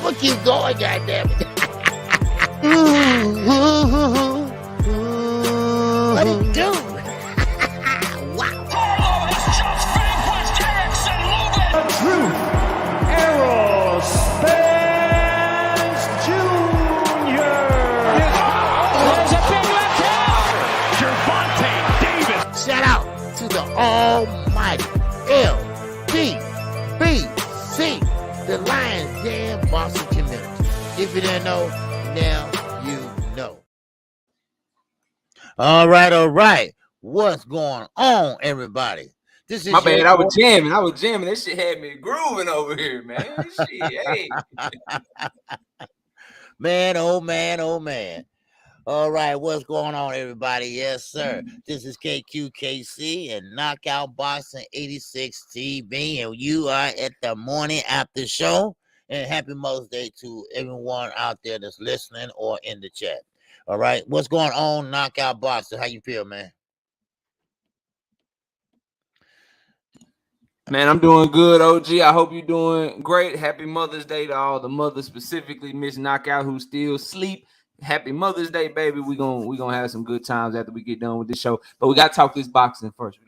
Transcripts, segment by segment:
gonna keep going, goddammit. What it do? Wow. Truth, Errol Spence Jr. There's a big left hand. Gervonta Davis. Shout out to the almighty LDBC, the Lions Den Boston community. If you didn't know, now you know. All right. What's going on, everybody? This is my bad. I was jamming. That shit had me grooving over here, man. Shit, hey. Man, oh man. All right, what's going on, everybody? Yes, sir. This is KQKC and Knockout Boxing 86 TV, and you are at the morning after show. And happy Mother's Day to everyone out there that's listening or in the chat. All right, what's going on, Knockout Boxing? How you feel, man? Man, I'm doing good, OG. I hope you're doing great. Happy Mother's Day to all the mothers, specifically Miss Knockout, who still sleep. Happy Mother's Day, baby. We're gonna have some good times after we get done with this show. But we gotta talk this boxing first. We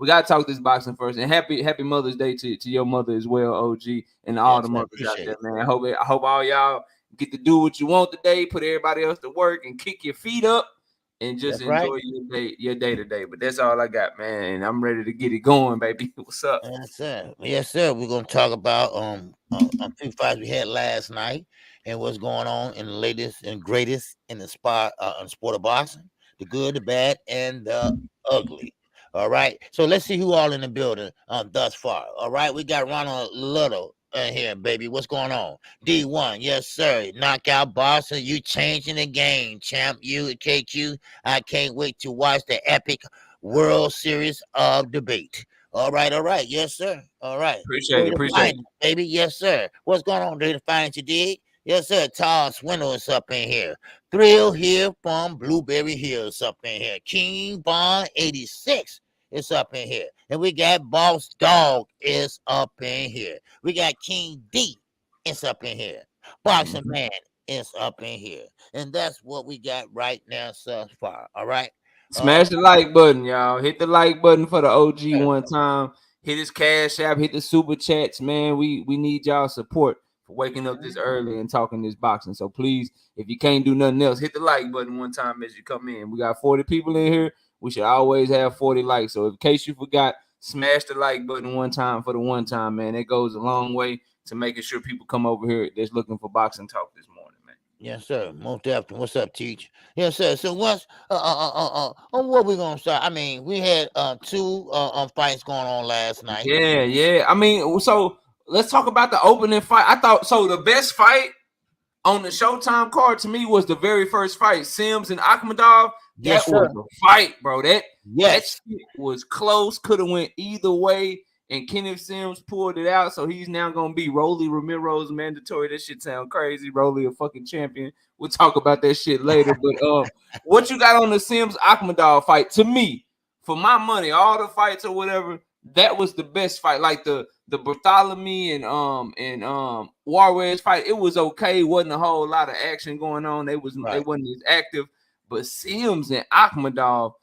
gotta talk this boxing first. And happy Mother's Day to your mother as well, OG, and all the mothers out there, man. I hope all y'all get to do what you want today, put everybody else to work, and kick your feet up and just enjoy your day today. But that's all I got, man. And I'm ready to get it going, baby. What's up? Yes, sir. We're gonna talk about two fights we had last night and what's going on in the latest and greatest in the sport of boxing, the good, the bad, and the ugly. All right. So let's see who all in the building thus far. All right. We got Ronald Little here, baby. What's going on? D1, yes, sir. Knockout Boxing, you changing the game, champ. You at KQ. I can't wait to watch the epic World Series of debate. All right. Yes, sir. All right. Appreciate it, baby. Yes, sir. What's going on? Ready to find you dig? Yes, sir. Todd Swindle is up in here. Thrill here from Blueberry Hills up in here. King Bond 86 is up in here. And we got Boss Dog is up in here. We got King D is up in here. Boxing Man is up in here. And that's what we got right now so far. All right. Smash the like button, y'all. Hit the like button for the OG one time. Hit his cash app. Hit the super chats, man. We need y'all support for waking up this early and talking this boxing. So please, if you can't do nothing else, hit the like button one time as you come in. We got 40 people in here. We should always have 40 likes. So in case you forgot, smash the like button one time for the one time, man. It goes a long way to making sure people come over here that's looking for boxing talk this morning, man. Yes, sir. Most definitely. What's up, Teach? Yes, sir. So what's what we gonna start? I mean, we had two fights going on last night. Yeah. I mean, so let's talk about the opening fight. I thought so. The best fight on the Showtime card to me was the very first fight, Sims and Ahmedov. Yes, that was a fight, bro. That shit was close. Could have went either way. And Kenneth Sims pulled it out, so he's now going to be Rolly Romero's mandatory. That shit sound crazy. Rolly a fucking champion. We'll talk about that shit later. But what you got on the Sims Ahmedov fight? To me, for my money, all the fights or whatever, that was the best fight. Like the Bartholomew and Juarez fight, it was okay. Wasn't a whole lot of action going on. They wasn't as active. But Sims and Ahmedov,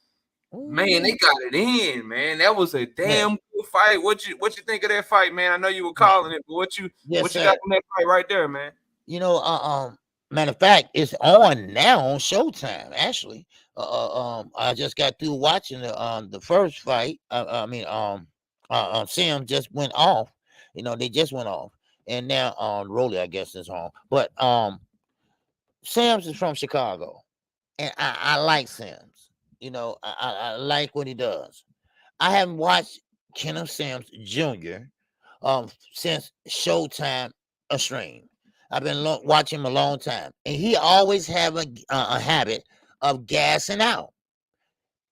man, they got it in, man. That was a damn good fight. What you think of that fight, man? I know you were calling it, but what you got from that fight right there, man? You know, matter of fact, it's on now on Showtime. Actually, I just got through watching the first fight. Sims just went off. You know, they just went off, and now Rolly, I guess, is home. But Sims is from Chicago, and I like Sims. You know, I like what he does. I haven't watched Kenneth Sims Jr. Since Showtime stream. I've been watching him a long time, and he always have a habit of gassing out.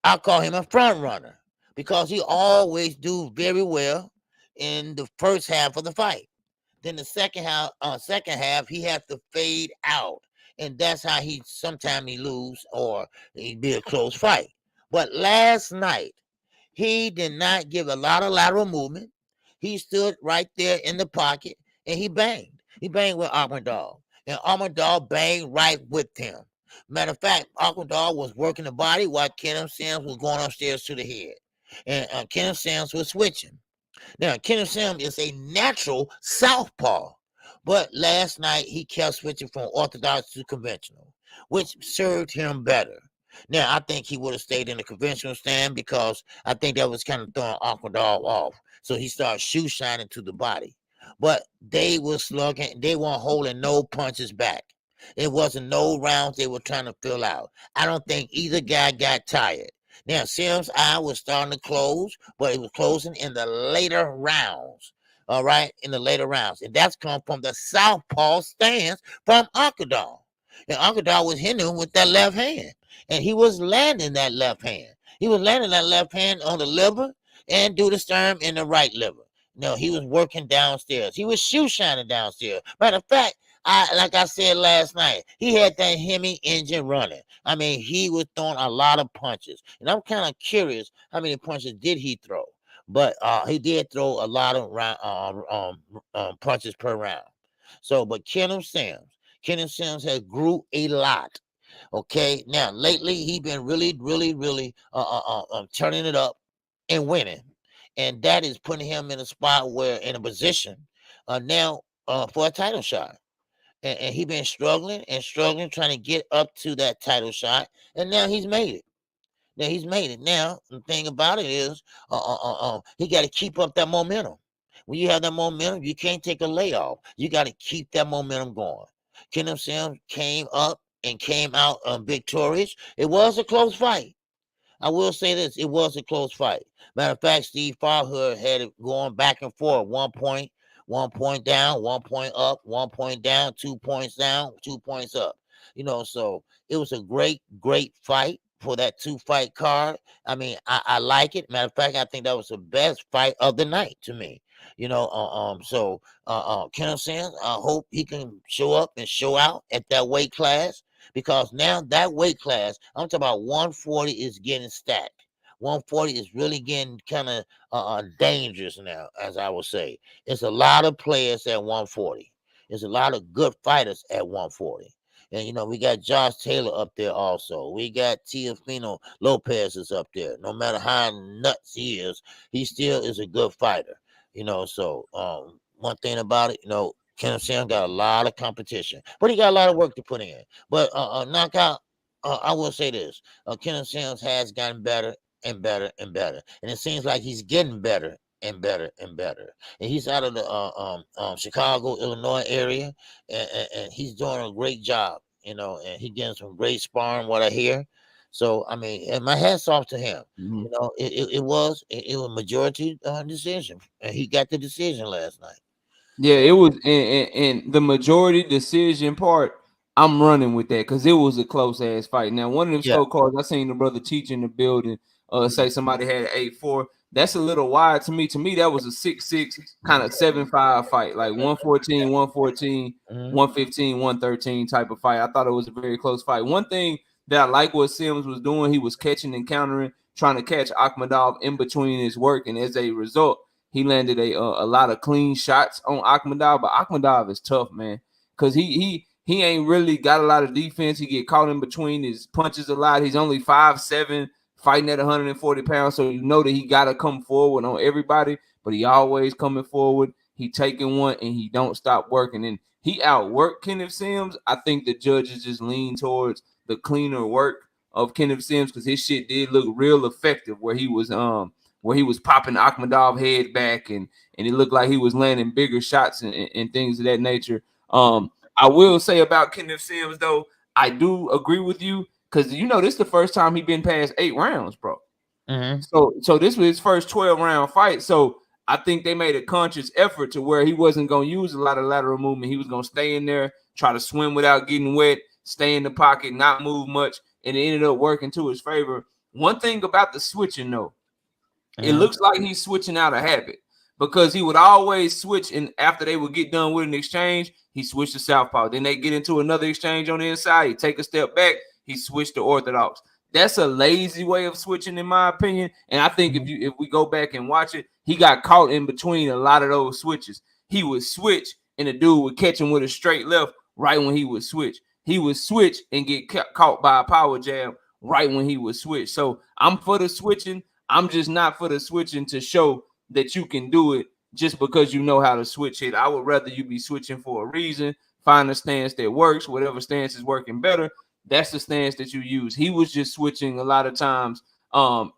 I call him a front runner because he always do very well in the first half of the fight. Then the second half he has to fade out. And that's how sometimes he lose or he'd be a close fight. But last night, he did not give a lot of lateral movement. He stood right there in the pocket and he banged. He banged with Ahmedov, and Ahmedov banged right with him. Matter of fact, Ahmedov was working the body while Kenneth Sims was going upstairs to the head, and Kenneth Sims was switching. Now, Kenneth Sims is a natural southpaw, but last night he kept switching from orthodox to conventional, which served him better. Now, I think he would have stayed in the conventional stand because I think that was kind of throwing Aquadog off. So he started shoe shining to the body. But they were slugging, they weren't holding no punches back. It wasn't no rounds they were trying to fill out. I don't think either guy got tired. Now, Sims' eye was starting to close, but it was closing in the later rounds. All right, in the later rounds. And that's come from the southpaw stance from Akadal. And Akadal was hitting him with that left hand. And he was landing that left hand. He was landing that left hand on the liver and do the sternum in the right liver. No, he was working downstairs. He was shoe shining downstairs. Matter of fact, like I said last night, he had that Hemi engine running. I mean, he was throwing a lot of punches. And I'm kind of curious how many punches did he throw? But he did throw a lot of punches per round. So, but Kenneth Sims has grew a lot. Okay, now lately he been really turning it up and winning, and that is putting him in a spot where in a position now for a title shot. And he been struggling, trying to get up to that title shot, and now he's made it. Now the thing about it is, he got to keep up that momentum. When you have that momentum, you can't take a layoff. You got to keep that momentum going. Kenneth Sims came up and came out victorious. It was a close fight. I will say this, it was a close fight. Matter of fact, Steve Farhood had it going back and forth. 1 point down, 1 point up, 1 point down, 2 points down, 2 points up. So it was a great fight for that 2-fight card. I mean, I like it. Matter of fact, I think that was the best fight of the night to me. So Kenneth Sims, I hope he can show up and show out at that weight class, because now that weight class, I'm talking about 140, is getting stacked. 140 is really getting kind of dangerous now, as I would say. It's a lot of players at 140. There's a lot of good fighters at 140. And, we got Josh Taylor up there also. We got Teofimo Lopez is up there. No matter how nuts he is, he still is a good fighter. So one thing about it, Kenneth Sims got a lot of competition, but he got a lot of work to put in. But knockout, I will say this: Kenneth Sims has gotten better and better and better, and it seems like he's getting better and better and better. And he's out of the Chicago, Illinois area, and he's doing a great job. And he getting some great sparring, what I hear. So I mean, and my hats off to him. Mm-hmm. It was a majority decision, and he got the decision last night. Yeah, it was, and the majority decision part, I'm running with that because it was a close ass fight. Now, one of them scorecards, I seen the brother teach in the building say somebody had an 8-4. That's a little wide to me. To me, that was a 6-6 kind of 7-5 fight, like 114, 114, 115, 113 type of fight. I thought it was a very close fight. One thing that I like what Sims was doing, he was catching and countering, trying to catch Ahmedov in between his work, and as a result, he landed a lot of clean shots on Ahmedov. But Ahmedov is tough, man, because he ain't really got a lot of defense. He get caught in between his punches a lot. He's only 5'7", fighting at 140 pounds, so you know that he got to come forward on everybody, but he always coming forward. He taking one, and he don't stop working. And he outworked Kenneth Sims. I think the judges just lean towards the cleaner work of Kenneth Sims because his shit did look real effective where he was popping Ahmedov head back and it looked like he was landing bigger shots and things of that nature. I will say about Kenneth Sims, though, I do agree with you because, this is the first time he been past 8 rounds, bro. Mm-hmm. So this was his first 12-round fight. So I think they made a conscious effort to where he wasn't going to use a lot of lateral movement. He was going to stay in there, try to swim without getting wet, stay in the pocket, not move much, and it ended up working to his favor. One thing about the switching, though, it looks like he's switching out of habit because he would always switch, and after they would get done with an exchange, he switched to southpaw. Then they get into another exchange on the inside. He take a step back. He switched to orthodox. That's a lazy way of switching, in my opinion. And I think if we go back and watch it, he got caught in between a lot of those switches. He would switch and the dude would catch him with a straight left right when he would switch. He would switch and get caught by a power jab right when he would switch. So I'm for the switching. I'm just not for the switching to show that you can do it just because you know how to switch it. I would rather you be switching for a reason, find a stance that works, whatever stance is working better. That's the stance that you use. He was just switching a lot of times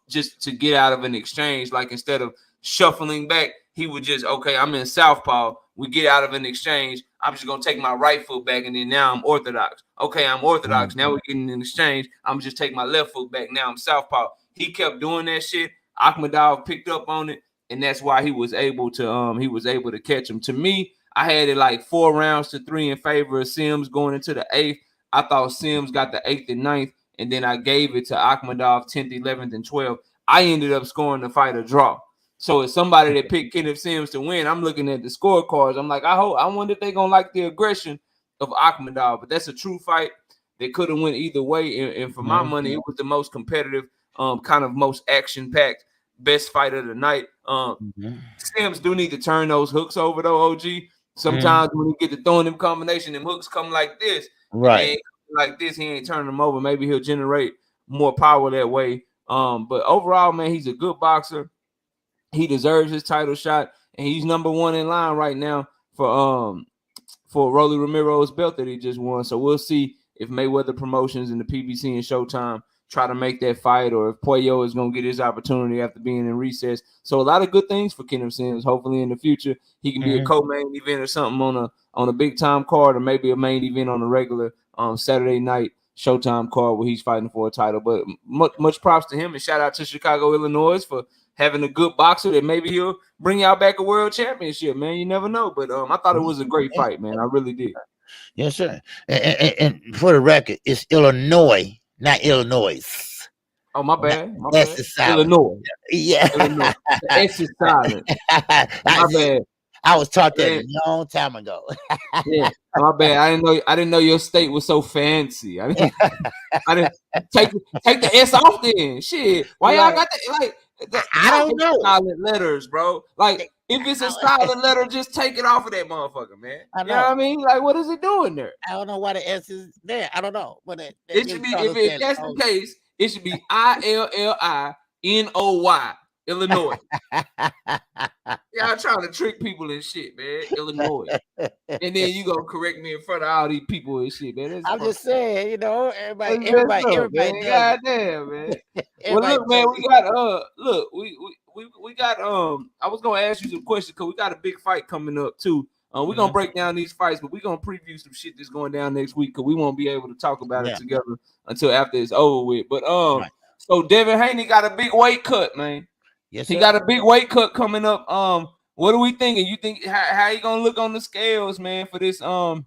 just to get out of an exchange. Like instead of shuffling back, he would just, okay, I'm in southpaw. We get out of an exchange. I'm just going to take my right foot back, and then now I'm orthodox. Okay, I'm orthodox. Now we're getting an exchange. I'm just take my left foot back. Now I'm southpaw. He kept doing that shit. Ahmedov picked up on it, and that's why he was able to catch him. To me, I had it like 4 rounds to 3 in favor of Sims going into the 8th. I thought Sims got the 8th and 9th, and then I gave it to Ahmedov 10th, 11th, and 12th. I ended up scoring the fight a draw. So as somebody that picked Kenneth Sims to win, I'm looking at the scorecards. I'm like, I wonder if they're gonna like the aggression of Ahmedov. But that's a true fight. They could have went either way. And for my money, it was the most competitive, kind of most action-packed, best fight of the night. Sims do need to turn those hooks over though, OG. Sometimes when you get to throwing them combination, them hooks come like this. Right. Like this, he ain't turning them over. Maybe he'll generate more power that way. But overall, man, he's a good boxer. He deserves his title shot, and he's number 1 in line right now for Rolly Romero's belt that he just won. So we'll see if Mayweather Promotions and the PBC and Showtime try to make that fight, or if Pollo is going to get his opportunity after being in recess. So a lot of good things for Kenneth Sims. Hopefully in the future he can be a co-main event or something on a big time card, or maybe a main event on a regular Saturday night Showtime card where he's fighting for a title. But much props to him, and shout out to Chicago, Illinois for having a good boxer that maybe he'll bring y'all back a world championship, man. You never know. But I thought it was a great fight, man. I really did. Yes, sir. And for the record, it's Illinois, not Illinois. Oh, my bad. Illinois. Yeah. Illinois. The S is silent. My bad. I was taught that a long time ago. Yeah, my bad. I didn't know your state was so fancy. I didn't take the S off then. Shit. Why y'all got that? Like, I don't know. Silent letters, bro. Like, if it's a silent letter, just take it off of that motherfucker, man. You know what I mean? Like, what is it doing there? I don't know why the S is there. I don't know. But it should be, if that's the case, it should be ILLINOY, Illinois. Y'all trying to trick people and shit, man. Illinois. And then you gonna correct me in front of all these people and shit, man. I'm just saying, you know, everybody goddamn, man. Well, look, man, we got I was gonna ask you some questions because we got a big fight coming up too. We're gonna break down these fights, but we're gonna preview some shit that's going down next week because we won't be able to talk about it together until after it's over with. But so Devin Haney got a big weight cut, man. Yes, he got a big weight cut coming up. What are we thinking? You think how you gonna look on the scales, man, for this fight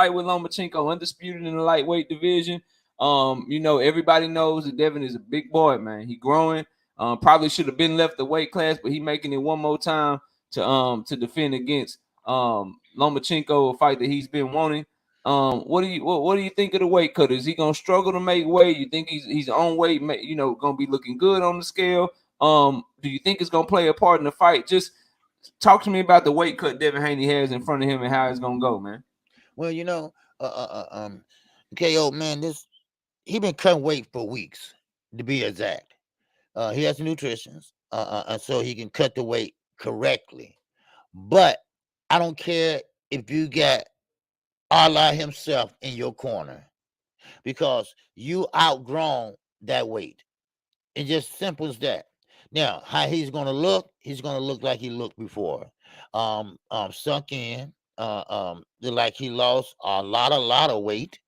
with Lomachenko, undisputed in the lightweight division? You know, everybody knows that Devin is a big boy, man. He growing. Probably should have been left the weight class, but he making it one more time to defend against Lomachenko, a fight that he's been wanting. What do you think of the weight cut? Is he gonna struggle to make weight? You think he's on weight, you know, gonna be looking good on the scale? Do you think it's gonna play a part in the fight? Just talk to me about the weight cut Devin Haney has in front of him and how it's gonna go, man. Well, you know, KO, man, he been cutting weight for weeks, to be exact. He has nutrition, so he can cut the weight correctly. But I don't care if you got Allah himself in your corner, because you outgrown that weight. It's just simple as that. Now, how he's gonna look like he looked before. Sunk in, like he lost a lot of weight,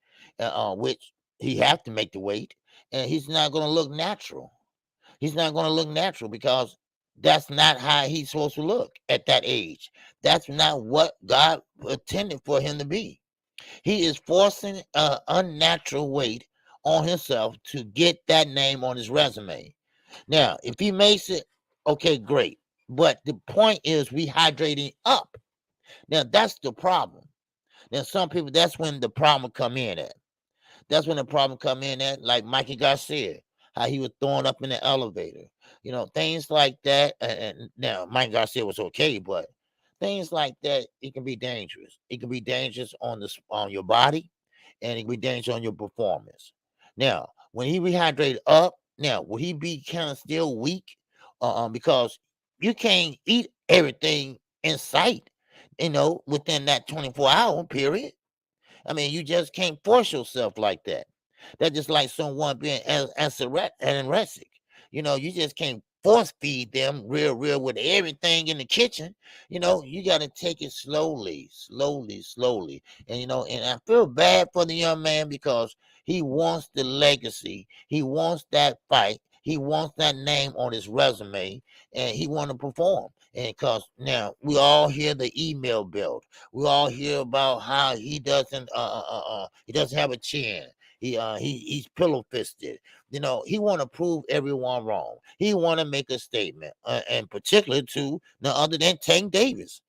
which he have to make the weight, and he's not gonna look natural. He's not gonna look natural because that's not how he's supposed to look at that age. That's not what God intended for him to be. He is forcing unnatural weight on himself to get that name on his resume. Now, if he makes it, okay, great. But the point is rehydrating up. Now, that's the problem. Now, some people, that's when the problem come in at. That's when the problem come in at, like Mikey Garcia, how he was throwing up in the elevator. You know, things like that. And now, Mike Garcia was okay, but things like that, it can be dangerous. It can be dangerous on your body, and it can be dangerous on your performance. Now, when he rehydrated up, now will he be kind of still weak? Because you can't eat everything in sight, within that 24-hour period. I mean, you just can't force yourself like that. That's just like someone being anorexic. You just can't force feed them real with everything in the kitchen. You got to take it slowly, slowly, slowly. And I feel bad for the young man because he wants the legacy. He wants that fight. He wants that name on his resume, and he want to perform. And because now we all hear the email build, we all hear about how he doesn't have a chin. He's pillow fisted. He want to prove everyone wrong. He want to make a statement, and particularly to none other than Tank Davis.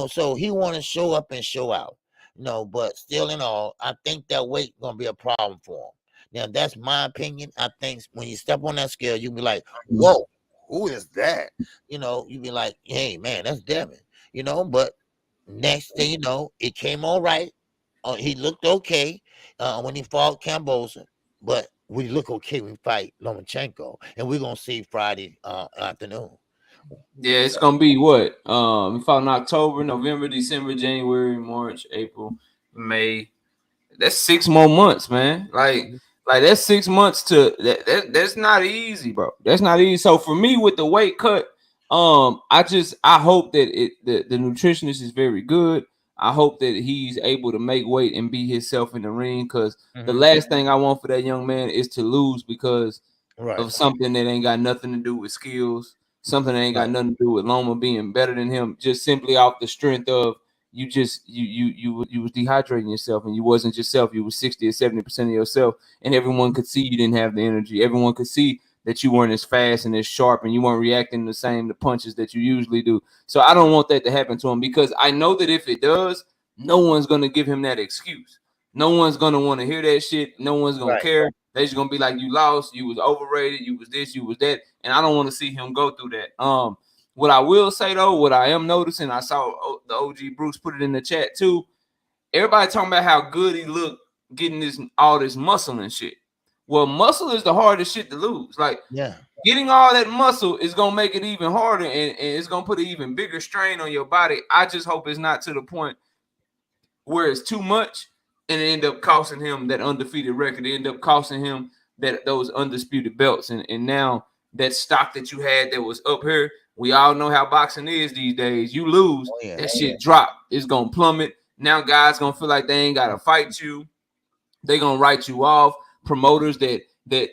So he want to show up and show out. But still in all, I think that weight gonna be a problem for him. Now that's my opinion. I think when you step on that scale, you be like, whoa, who is that? You be like, hey man, that's Devin. But next thing you know, it came all right. He looked okay when he fought Cambosa, but we look okay when we fight Lomachenko, and we're gonna see Friday afternoon. Yeah, it's gonna be what? We fought in October, November, December, January, March, April, May. That's 6 more months, man. Like that's 6 months that's not easy, bro. That's not easy. So for me with the weight cut, I hope that the nutritionist is very good. I hope that he's able to make weight and be himself in the ring, because the last thing I want for that young man is to lose because of something that ain't got nothing to do with skills, something that ain't got nothing to do with Loma being better than him, just simply off the strength of you was dehydrating yourself and you wasn't yourself. You was 60 or 70% of yourself, and everyone could see you didn't have the energy. Everyone could see that you weren't as fast and as sharp, and you weren't reacting the same to punches that you usually do. So I don't want that to happen to him, because I know that if it does, no one's going to give him that excuse. No one's going to want to hear that shit. No one's going to care. They're just going to be like, you lost, you was overrated, you was this, you was that. And I don't want to see him go through that. What I will say, though, what I am noticing, I saw the OG Bruce put it in the chat, too. Everybody talking about how good he looked getting all this muscle and shit. Well, muscle is the hardest shit to lose. Like, getting all that muscle is going to make it even harder, and it's going to put an even bigger strain on your body. I just hope it's not to the point where it's too much and it end up costing him that undefeated record. It end up costing him those undisputed belts. And now that stock that you had that was up here, we all know how boxing is these days. You lose, that shit drop. It's going to plummet. Now guys going to feel like they ain't got to fight you. They going to write you off. Promoters that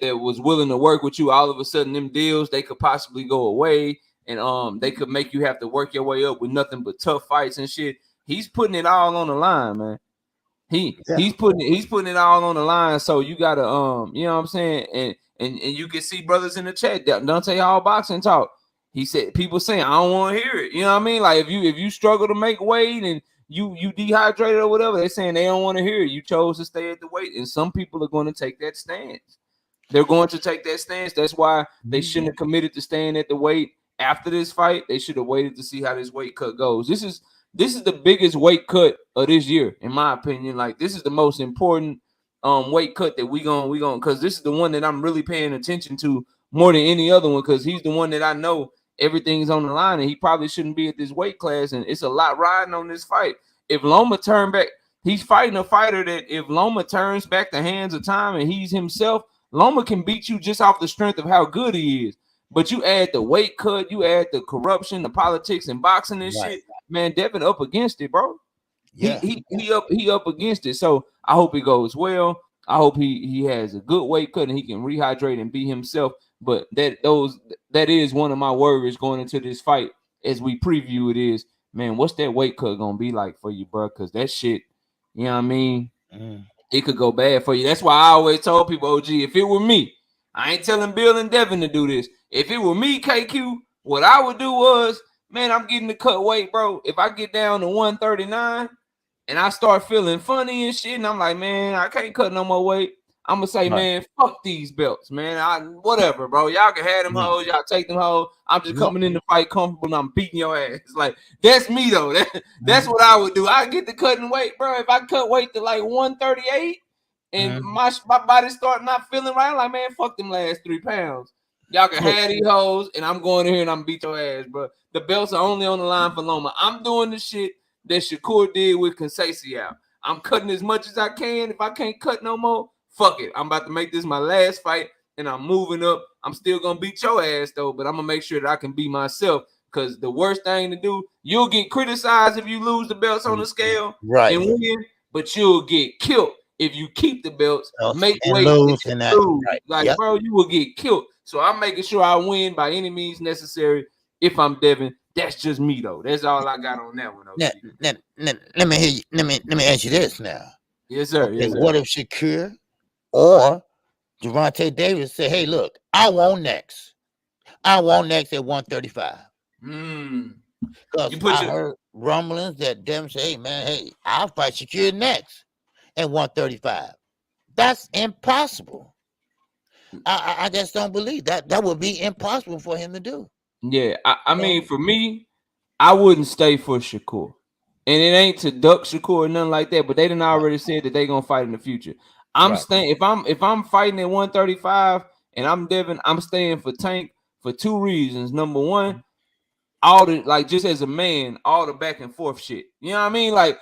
was willing to work with you, all of a sudden them deals, they could possibly go away, and they could make you have to work your way up with nothing but tough fights and shit. He's putting it all on the line, man. He's putting it all on the line. So you gotta you know what I'm saying, and you can see brothers in the chat, don't say all boxing talk. He said people saying I don't want to hear it. You know what I mean? Like if you struggle to make weight and you dehydrated or whatever, they're saying they don't want to hear it. You chose to stay at the weight, and some people are going to take that stance. They're going to take that stance. That's why they shouldn't have committed to staying at the weight after this fight. They should have waited to see how this weight cut goes. This is the biggest weight cut of this year, in my opinion. Like this is the most important weight cut that we going because this is the one that I'm really paying attention to more than any other one, because he's the one that I know everything's on the line, and he probably shouldn't be at this weight class, and it's a lot riding on this fight. If Loma turn back, he's fighting a fighter that if Loma turns back the hands of time and he's himself, Loma can beat you just off the strength of how good he is. But you add the weight cut, you add the corruption, the politics, and boxing and shit, man, Devin up against it, bro. Yeah. He up against it. So I hope it goes well. I hope he has a good weight cut and he can rehydrate and be himself. But that is one of my worries going into this fight as we preview it is, man, what's that weight cut gonna be like for you, bro? Because that shit, you know what I mean? It could go bad for you. That's why I always told people, OG, if it were me, I ain't telling Bill and Devin to do this. If it were me, KQ, what I would do was, man, I'm getting the cut weight, bro. If I get down to 139 and I start feeling funny and shit, and I'm like, man, I can't cut no more weight, I'm gonna say, man, fuck these belts, man. Whatever, bro. Y'all can have them hoes. Y'all take them hoes. I'm just coming in the fight comfortable and I'm beating your ass. Like, that's me, though. That's what I would do. I get to cutting weight, bro. If I cut weight to like 138 and my body start not feeling right, I'm like, man, fuck them last 3 pounds. Y'all can have these hoes, and I'm going in here and I'm gonna beat your ass, bro. The belts are only on the line for Loma. I'm doing the shit that Shakur did with KQKC out. I'm cutting as much as I can. If I can't cut no more, fuck it. I'm about to make this my last fight, and I'm moving up. I'm still going to beat your ass, though, but I'm going to make sure that I can be myself, because the worst thing to do, you'll get criticized if you lose the belts on the scale and win, but you'll get killed if you keep the belts, make weight, lose. And that, like, bro, you will get killed. So I'm making sure I win by any means necessary if I'm Devin. That's just me, though. That's all I got on that one. Let me hear you. Let me ask you this now. Yes, sir. Okay, yes, sir. What if Shakur or Gervonta Davis say, "Hey, look, I want next. I want next at 135." Because I heard rumblings that them say, "Hey, man, hey, I'll fight Shakur next at 135." That's impossible. I just don't believe that. That would be impossible for him to do. Yeah, I mean, for me, I wouldn't stay for Shakur. And it ain't to duck Shakur or nothing like that, but they done already said that they're gonna fight in the future. I'm staying if I'm fighting at 135 and I'm Devin, I'm staying for Tank for 2 reasons. Number one, all the just as a man, all the back and forth shit. You know what I mean? Like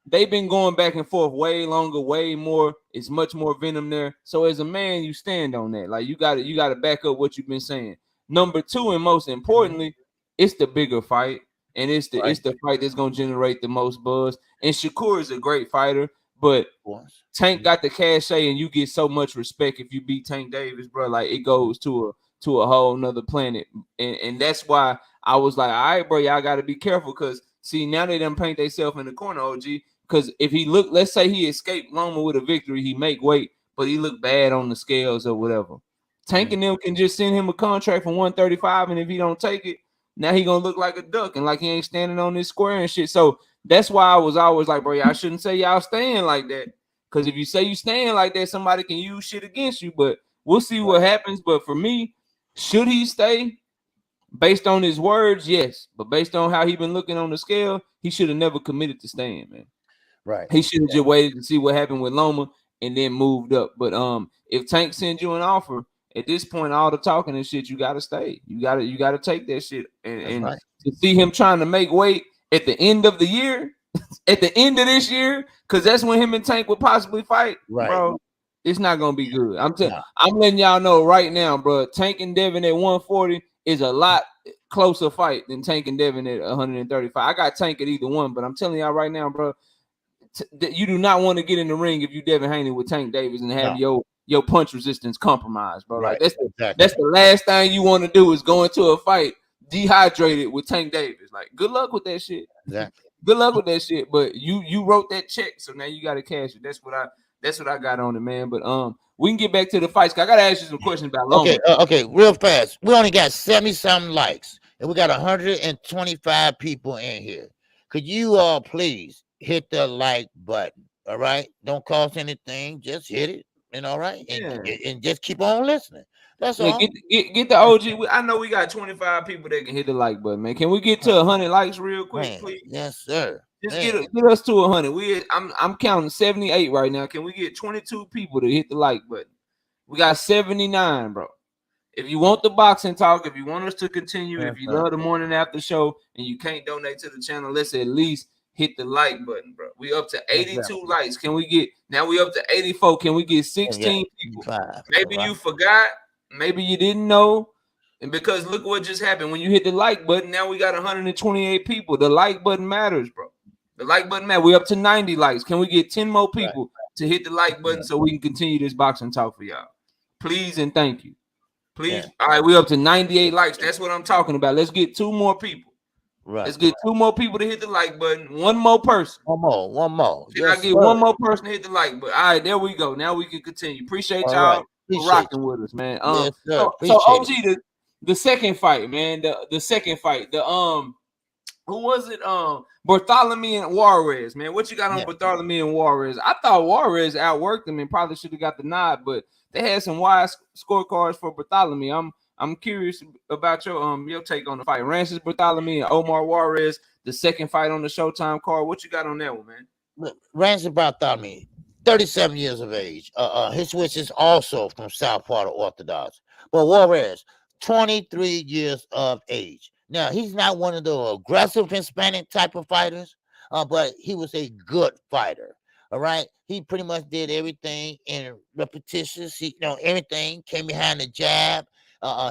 they've been going back and forth way longer, way more. It's much more venom there. So as a man, you stand on that. Like you gotta back up what you've been saying. Number 2, and most importantly, it's the bigger fight, and it's the fight that's gonna generate the most buzz. And Shakur is a great fighter, but Tank got the cachet, and you get so much respect if you beat Tank Davis, bro. Like it goes to a whole nother planet, and that's why I was like, all right, bro, y'all got to be careful, because see now they done paint themselves in the corner, OG. Because if he let's say he escaped Loma with a victory, he make weight, but he look bad on the scales or whatever. Tank and them can just send him a contract for 135, and if he don't take it, now he gonna look like a duck and like he ain't standing on this square and shit. So that's why I was always like, bro, y'all shouldn't say y'all staying like that, because if you say you staying like that, somebody can use shit against you. But we'll see what happens. But for me, should he stay? Based on his words, yes. But based on how he been looking on the scale, he should have never committed to staying, man. Right. He should have just waited to see what happened with Loma and then moved up. But if Tank sends you an offer, at this point, all the talking and shit, you gotta stay. You gotta take that shit. And to see him trying to make weight at the end of the year, at the end of this year, because that's when him and Tank would possibly fight, bro. It's not gonna be good. I'm letting y'all know right now, bro. Tank and Devin at 140 is a lot closer fight than Tank and Devin at 135. I got Tank at either one, but I'm telling y'all right now, bro, you do not want to get in the ring if you Devin Haney with Tank Davis and have your punch resistance compromised, bro. Like that's the last thing you want to do is go into a fight dehydrated with Tank Davis. Like, good luck with that shit. Exactly. Good luck with that shit. But you wrote that check, so now you got to cash it. That's what I got on it, man. But we can get back to the fights. I gotta ask you some questions about Loma. Okay, real fast. We only got 70-something likes, and we got 125 people in here. Could you all please hit the like button? All right, don't cost anything. Just hit it, and all right, and just keep on listening. That's all. Get the OG. I know we got 25 people that can hit the like button, man. Can we get to 100 likes real quick, please? Yes, sir. Just get us to 100. I'm counting 78 right now. Can we get 22 people to hit the like button? We got 79, bro. If you want the boxing talk, if you want us to continue, if you love the morning after show and you can't donate to the channel, let's at least hit the like button, bro. We up to 82 likes. Can we get now? We up to 84. Can we get 16 people? Maybe you forgot. Maybe you didn't know. And because look what just happened when you hit the like button. Now we got 128 people. The like button matters, bro. The like button matters. We up to 90 likes. Can we get 10 more people to hit the like button so we can continue this boxing talk for y'all? Please and thank you. Please. All right, we up to 98 likes. That's what I'm talking about. Let's get 2 more people. Let's get 2 more people to hit the like button. 1 more person. One more. Can I get 1 more person to hit the like button? All right, there we go. Now we can continue. Appreciate y'all for rocking with us, man. So OG, the second fight, man. The second fight. Who was it? Bartholomew and Juarez, man. What you got on Bartholomew and Juarez? I thought Juarez outworked him and probably should have got the nod, but they had some wide scorecards for Bartholomew. I'm curious about your take on the fight. Rances Bartholomew and Omar Juarez, the second fight on the Showtime card. What you got on that one, man? Look, Rances Bartholomew, 37 years of age. His switch is also from South Part of Orthodox. But Juarez, 23 years of age. Now, he's not one of the aggressive Hispanic type of fighters, but he was a good fighter. All right. He pretty much did everything in repetitious. Everything came behind the jab.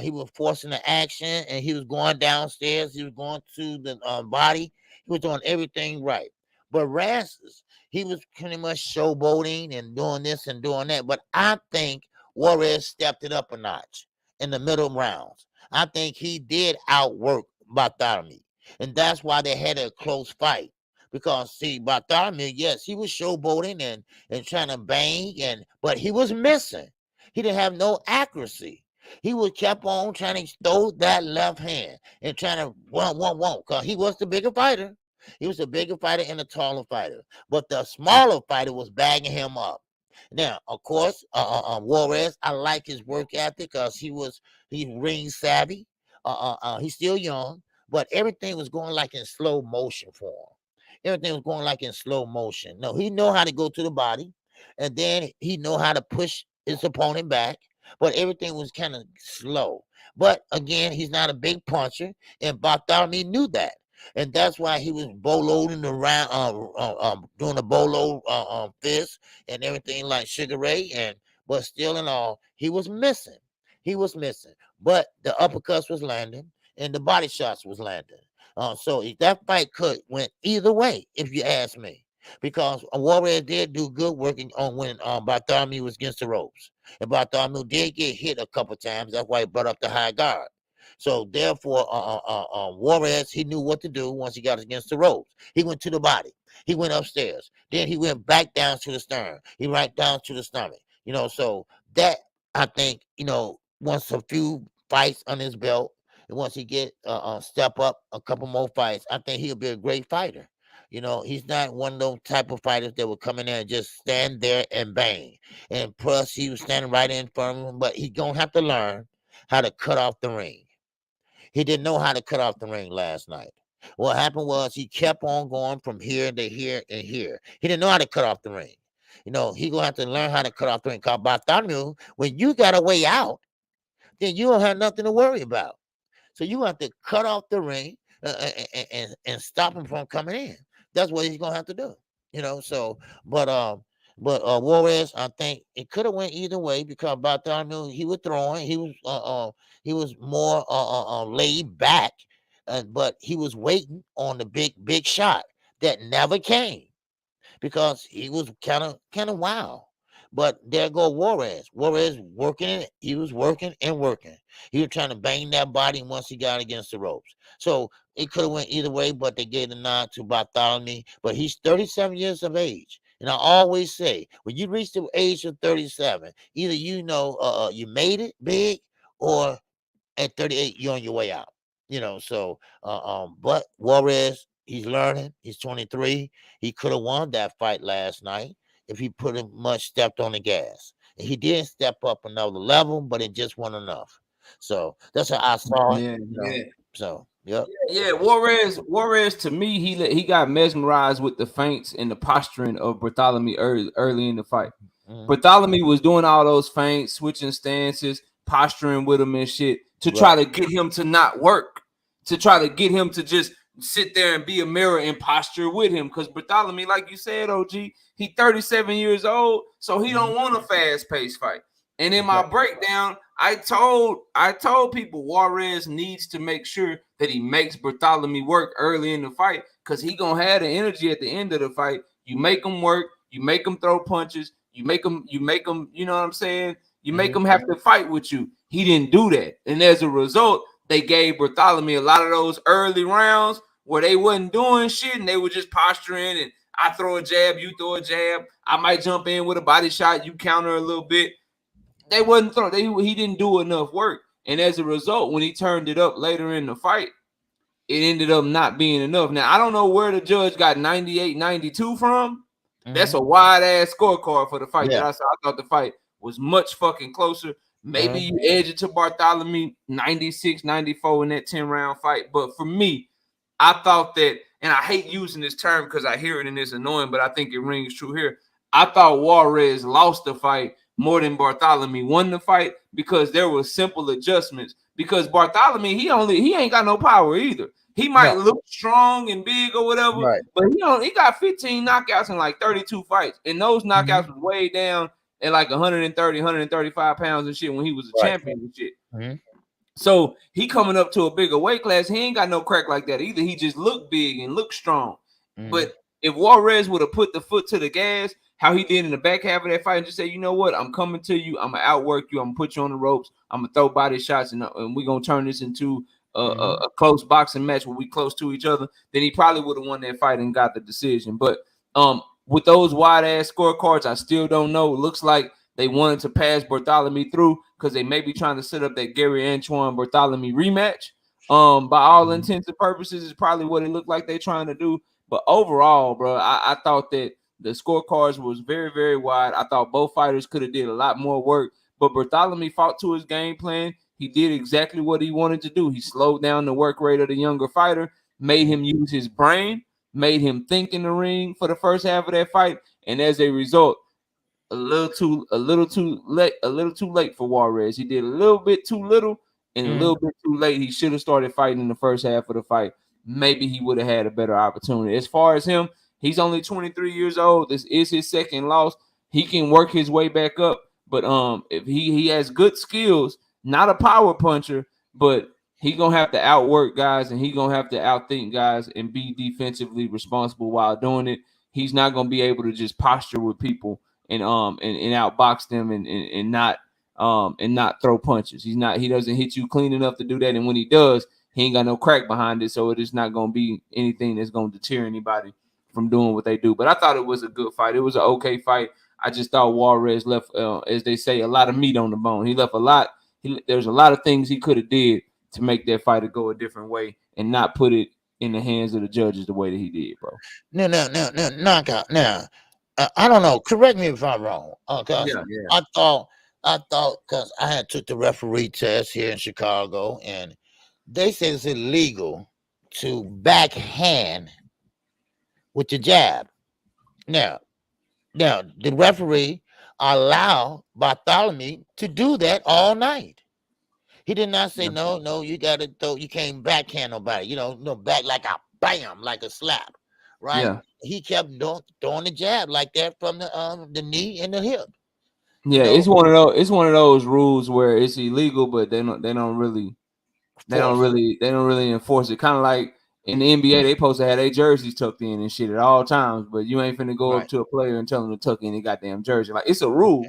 He was forcing the action, and he was going downstairs. He was going to the body. He was doing everything right. But Rances, he was pretty much showboating and doing this and doing that. But I think Juarez stepped it up a notch in the middle rounds. I think he did outwork Bartholomew, and that's why they had a close fight. Because see, Bartholomew, yes, he was showboating and trying to bang, but he was missing. He didn't have no accuracy. He was kept on trying to throw that left hand and trying to one, because he was the bigger fighter. He was a bigger fighter and a taller fighter, but the smaller fighter was bagging him up. Now, of course, Juarez, I like his work ethic because he's ring savvy. He's still young, but everything was going like in slow motion for him. Everything was going like in slow motion. No, he know how to go to the body, and then he know how to push his opponent back, but everything was kind of slow. But again, he's not a big puncher, and Bartholomew knew that. And that's why he was boloing around, doing a bolo fist and everything like Sugar Ray. But still in all, he was missing. But the uppercuts was landing and the body shots was landing. So that fight could went either way, if you ask me, because Juarez did do good working on when Bartholomew was against the ropes, and Bartholomew did get hit a couple times. That's why he brought up the high guard. So therefore, Juarez, he knew what to do once he got against the ropes. He went to the body. He went upstairs. Then he went back down to the stern. He right down to the stomach. So that, I think, once a few fights on his belt, and once he get step up a couple more fights, I think he'll be a great fighter. He's not one of those type of fighters that will come in there and just stand there and bang. And plus, he was standing right in front of him, but he's going to have to learn how to cut off the ring. He didn't know how to cut off the ring last night. What happened was he kept on going from here to here and here. He didn't know how to cut off the ring. He going to have to learn how to cut off the ring. Because Bartholomew, when you got a way out, then you don't have nothing to worry about. So you have to cut off the ring and stop him from coming in. That's what he's going to have to do. But Juarez, I think it could have went either way, because Bartholomew, he was throwing. He was more laid back, but he was waiting on the big shot that never came, because he was kind of wild. But there go Juarez. Juarez working it. He was working and working. He was trying to bang that body once he got against the ropes. So it could have went either way, but they gave the nod to Bartholomew. But he's 37 years of age. And I always say, when you reach the age of 37, either you made it big, or at 38, you're on your way out. But Juarez, he's learning. He's 23. He could have won that fight last night if he pretty much stepped on the gas. And he didn't step up another level, but it just wasn't enough. So that's how I saw it. Yeah. So, yep. Yeah, Juarez to me, he got mesmerized with the feints and the posturing of Bartholomew early in the fight. Mm-hmm. Bartholomew was doing all those feints, switching stances, posturing with him and shit to try to get him to not work, to try to get him to just sit there and be a mirror and posture with him. Because Bartholomew, like you said, OG, he 37 years old, so he don't want a fast-paced fight. And in my breakdown, I told people Juarez needs to make sure that he makes Bartholomew work early in the fight, because he gonna have the energy at the end of the fight. You make him work, you make him throw punches, you make him, you know what I'm saying? You make him have to fight with you. He didn't do that. And as a result, they gave Bartholomew a lot of those early rounds where they wasn't doing shit and they were just posturing, and I throw a jab, you throw a jab. I might jump in with a body shot, you counter a little bit. They wasn't throwing. He didn't do enough work. And as a result, when he turned it up later in the fight, it ended up not being enough. Now, I don't know where the judge got 98-92 from. That's a wide ass scorecard for the fight that I saw. I thought the fight was much fucking closer. Maybe you edge it to Bartholomew 96-94 in that 10-round fight. But for me, I thought that, and I hate using this term because I hear it and it's annoying, but I think it rings true here. I thought Juarez lost the fight more than Bartholomew won the fight because there were simple adjustments. Because Bartholomew, he ain't got no power either. He might look strong and big or whatever, but he got 15 knockouts in like 32 fights. And those knockouts was way down at like 130, 135 pounds and shit when he was a champion and shit. So he coming up to a bigger weight class. He ain't got no crack like that either. He just looked big and looked strong. But if Juarez would have put the foot to the gas, how he did in the back half of that fight, and just say, you know what, I'm coming to you. I'm going to outwork you. I'm going to put you on the ropes. I'm going to throw body shots, and we're going to turn this into a close boxing match where we close to each other, then he probably would have won that fight and got the decision. But with those wide-ass scorecards, I still don't know. It looks like they wanted to pass Bartholomew through because they may be trying to set up that Gary Antoine Bartholomew rematch. By all intents and purposes, is probably what it looked like they're trying to do. But overall, bro, I thought that the scorecards was very, very wide. I thought both fighters could have did a lot more work, but Bartholomew fought to his game plan. He did exactly what he wanted to do. He slowed down the work rate of the younger fighter, made him use his brain, made him think in the ring for the first half of that fight, and as a result, a little too late for Juarez. He did a little bit too little and a little bit too late. He should have started fighting in the first half of the fight. Maybe he would have had a better opportunity. As far as him, he's only 23 years old. This is his second loss. He can work his way back up, but if he has good skills, not a power puncher, but he gonna have to outwork guys and he gonna have to outthink guys and be defensively responsible while doing it. He's not gonna be able to just posture with people and outbox them and not throw punches. He doesn't hit you clean enough to do that, and when he does, he ain't got no crack behind it, so it is not gonna be anything that's gonna deter anybody from doing what they do. But I thought it was a good fight. It was an okay fight. I just thought Juarez left, as they say, a lot of meat on the bone. He left a lot. There's a lot of things he could have did to make that fight go a different way and not put it in the hands of the judges the way that he did, bro. No, knockout. Now, I don't know. Correct me if I'm wrong. Cause I thought because I had took the referee test here in Chicago, and they said it's illegal to backhand with the jab. Now, the referee allowed Bartholomew to do that all night. He did not say no. You got to throw. You can't backhand nobody. No back like a bam, like a slap, right? Yeah. He kept throwing the jab like that from the knee and the hip. Yeah, it's one of those rules where it's illegal, but they don't really enforce it. Kind of like in the NBA, they supposed to have their jerseys tucked in and shit at all times, but you ain't finna go up to a player and tell them to tuck in their goddamn jersey. Like, it's a rule.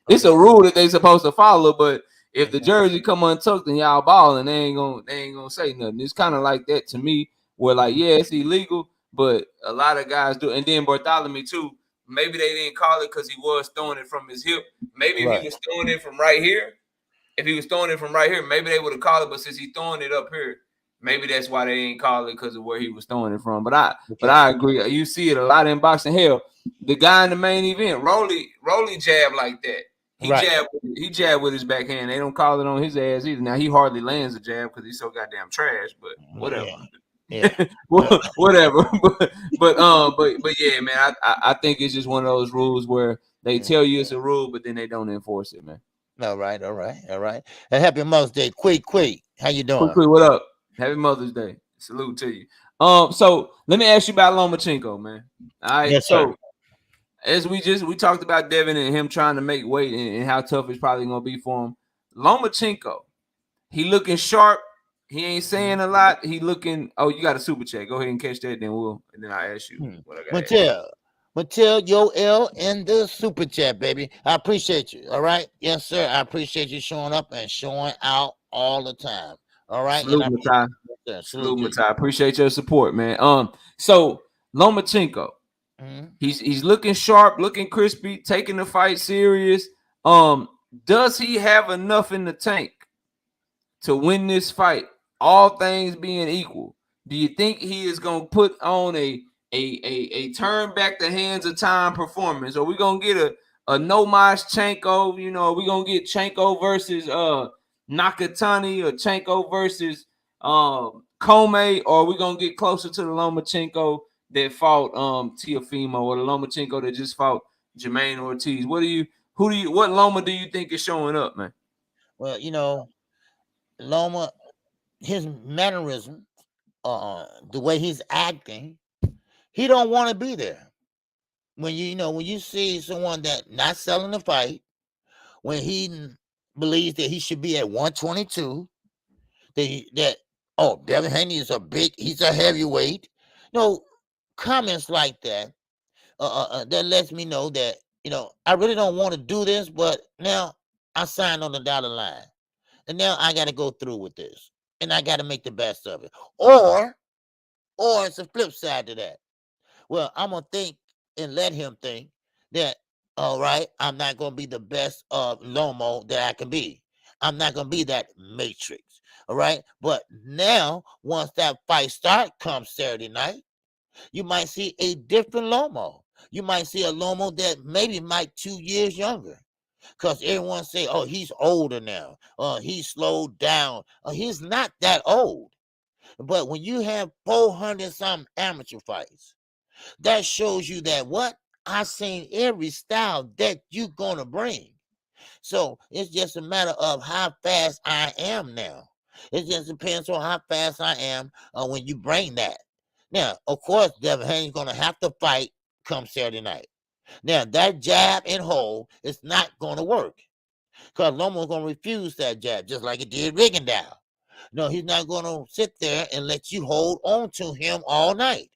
It's a rule that they supposed to follow, but if the jersey come untucked and y'all balling, they ain't gonna say nothing. It's kind of like that to me, where like, yeah, it's illegal, but a lot of guys do. And then Bartholomew too. Maybe they didn't call it because he was throwing it from his hip. Maybe if he was throwing it from right here, maybe they would have called it. But since he's throwing it up here, maybe that's why they didn't call it, because of where he was throwing it from. But I agree. You see it a lot in boxing. Hell, the guy in the main event, Rolly jabbed like that. He jabbed with his backhand. They don't call it on his ass either. Now he hardly lands a jab because he's so goddamn trash. But whatever. Yeah. Whatever. But yeah, man. I think it's just one of those rules where they tell you it's a rule, but then they don't enforce it, man. All right. And happy Mother's Day, Quee. How you doing? Quee, what up? Happy Mother's Day. Salute to you. So let me ask you about Lomachenko, man. All right. Yes, so sir. as we talked about Devin and him trying to make weight and how tough it's probably gonna be for him. Lomachenko, he looking sharp. He ain't saying a lot. He looking. Oh, you got a super chat. Go ahead and catch that. Then I'll ask you what I got. Mattel, yo L in the super chat, baby. I appreciate you. All right, yes, sir. I appreciate you showing up and showing out all the time. All right, salute, Matai. Salute, Matai. Appreciate your support, man. So Lomachenko, he's looking sharp, looking crispy, taking the fight serious. Does he have enough in the tank to win this fight? All things being equal, Do you think he is gonna put on a turn back the hands of time performance? Or we gonna get a Nomashchenko? You know, we gonna get Chenko versus Nakatani, or Chenko versus Kome, or we gonna get closer to the Lomachenko that fought Teofimo, or the Lomachenko that just fought Jermaine Ortiz? What Loma do you think is showing up, man? Well, you know, Loma, his mannerism, the way he's acting, he don't want to be there. When when you see someone that not selling the fight, when he believes that he should be at 122, Devin Haney is he's a heavyweight. Comments like that, that lets me know that I really don't want to do this, but now I signed on the dotted line, and now I got to go through with this, and I got to make the best of it. Or it's a flip side to that. Well, I'm gonna think and let him think that, all right, I'm not gonna be the best of Lomo that I can be. I'm not gonna be that matrix. All right. But now, once that fight starts come Saturday night, you might see a different Lomo. You might see a Lomo that maybe might 2 years younger. Because everyone say, oh, he's older now. He's slowed down. He's not that old. But when you have 400 some amateur fights, that shows you that what? I've seen every style that you're going to bring. So it's just a matter of how fast I am now. It just depends on how fast I am when you bring that. Now, of course, Devin Haney's going to have to fight come Saturday night. Now, that jab and hold is not going to work because Lomo's going to refuse that jab just like it did Rigondeaux. No, he's not going to sit there and let you hold on to him all night.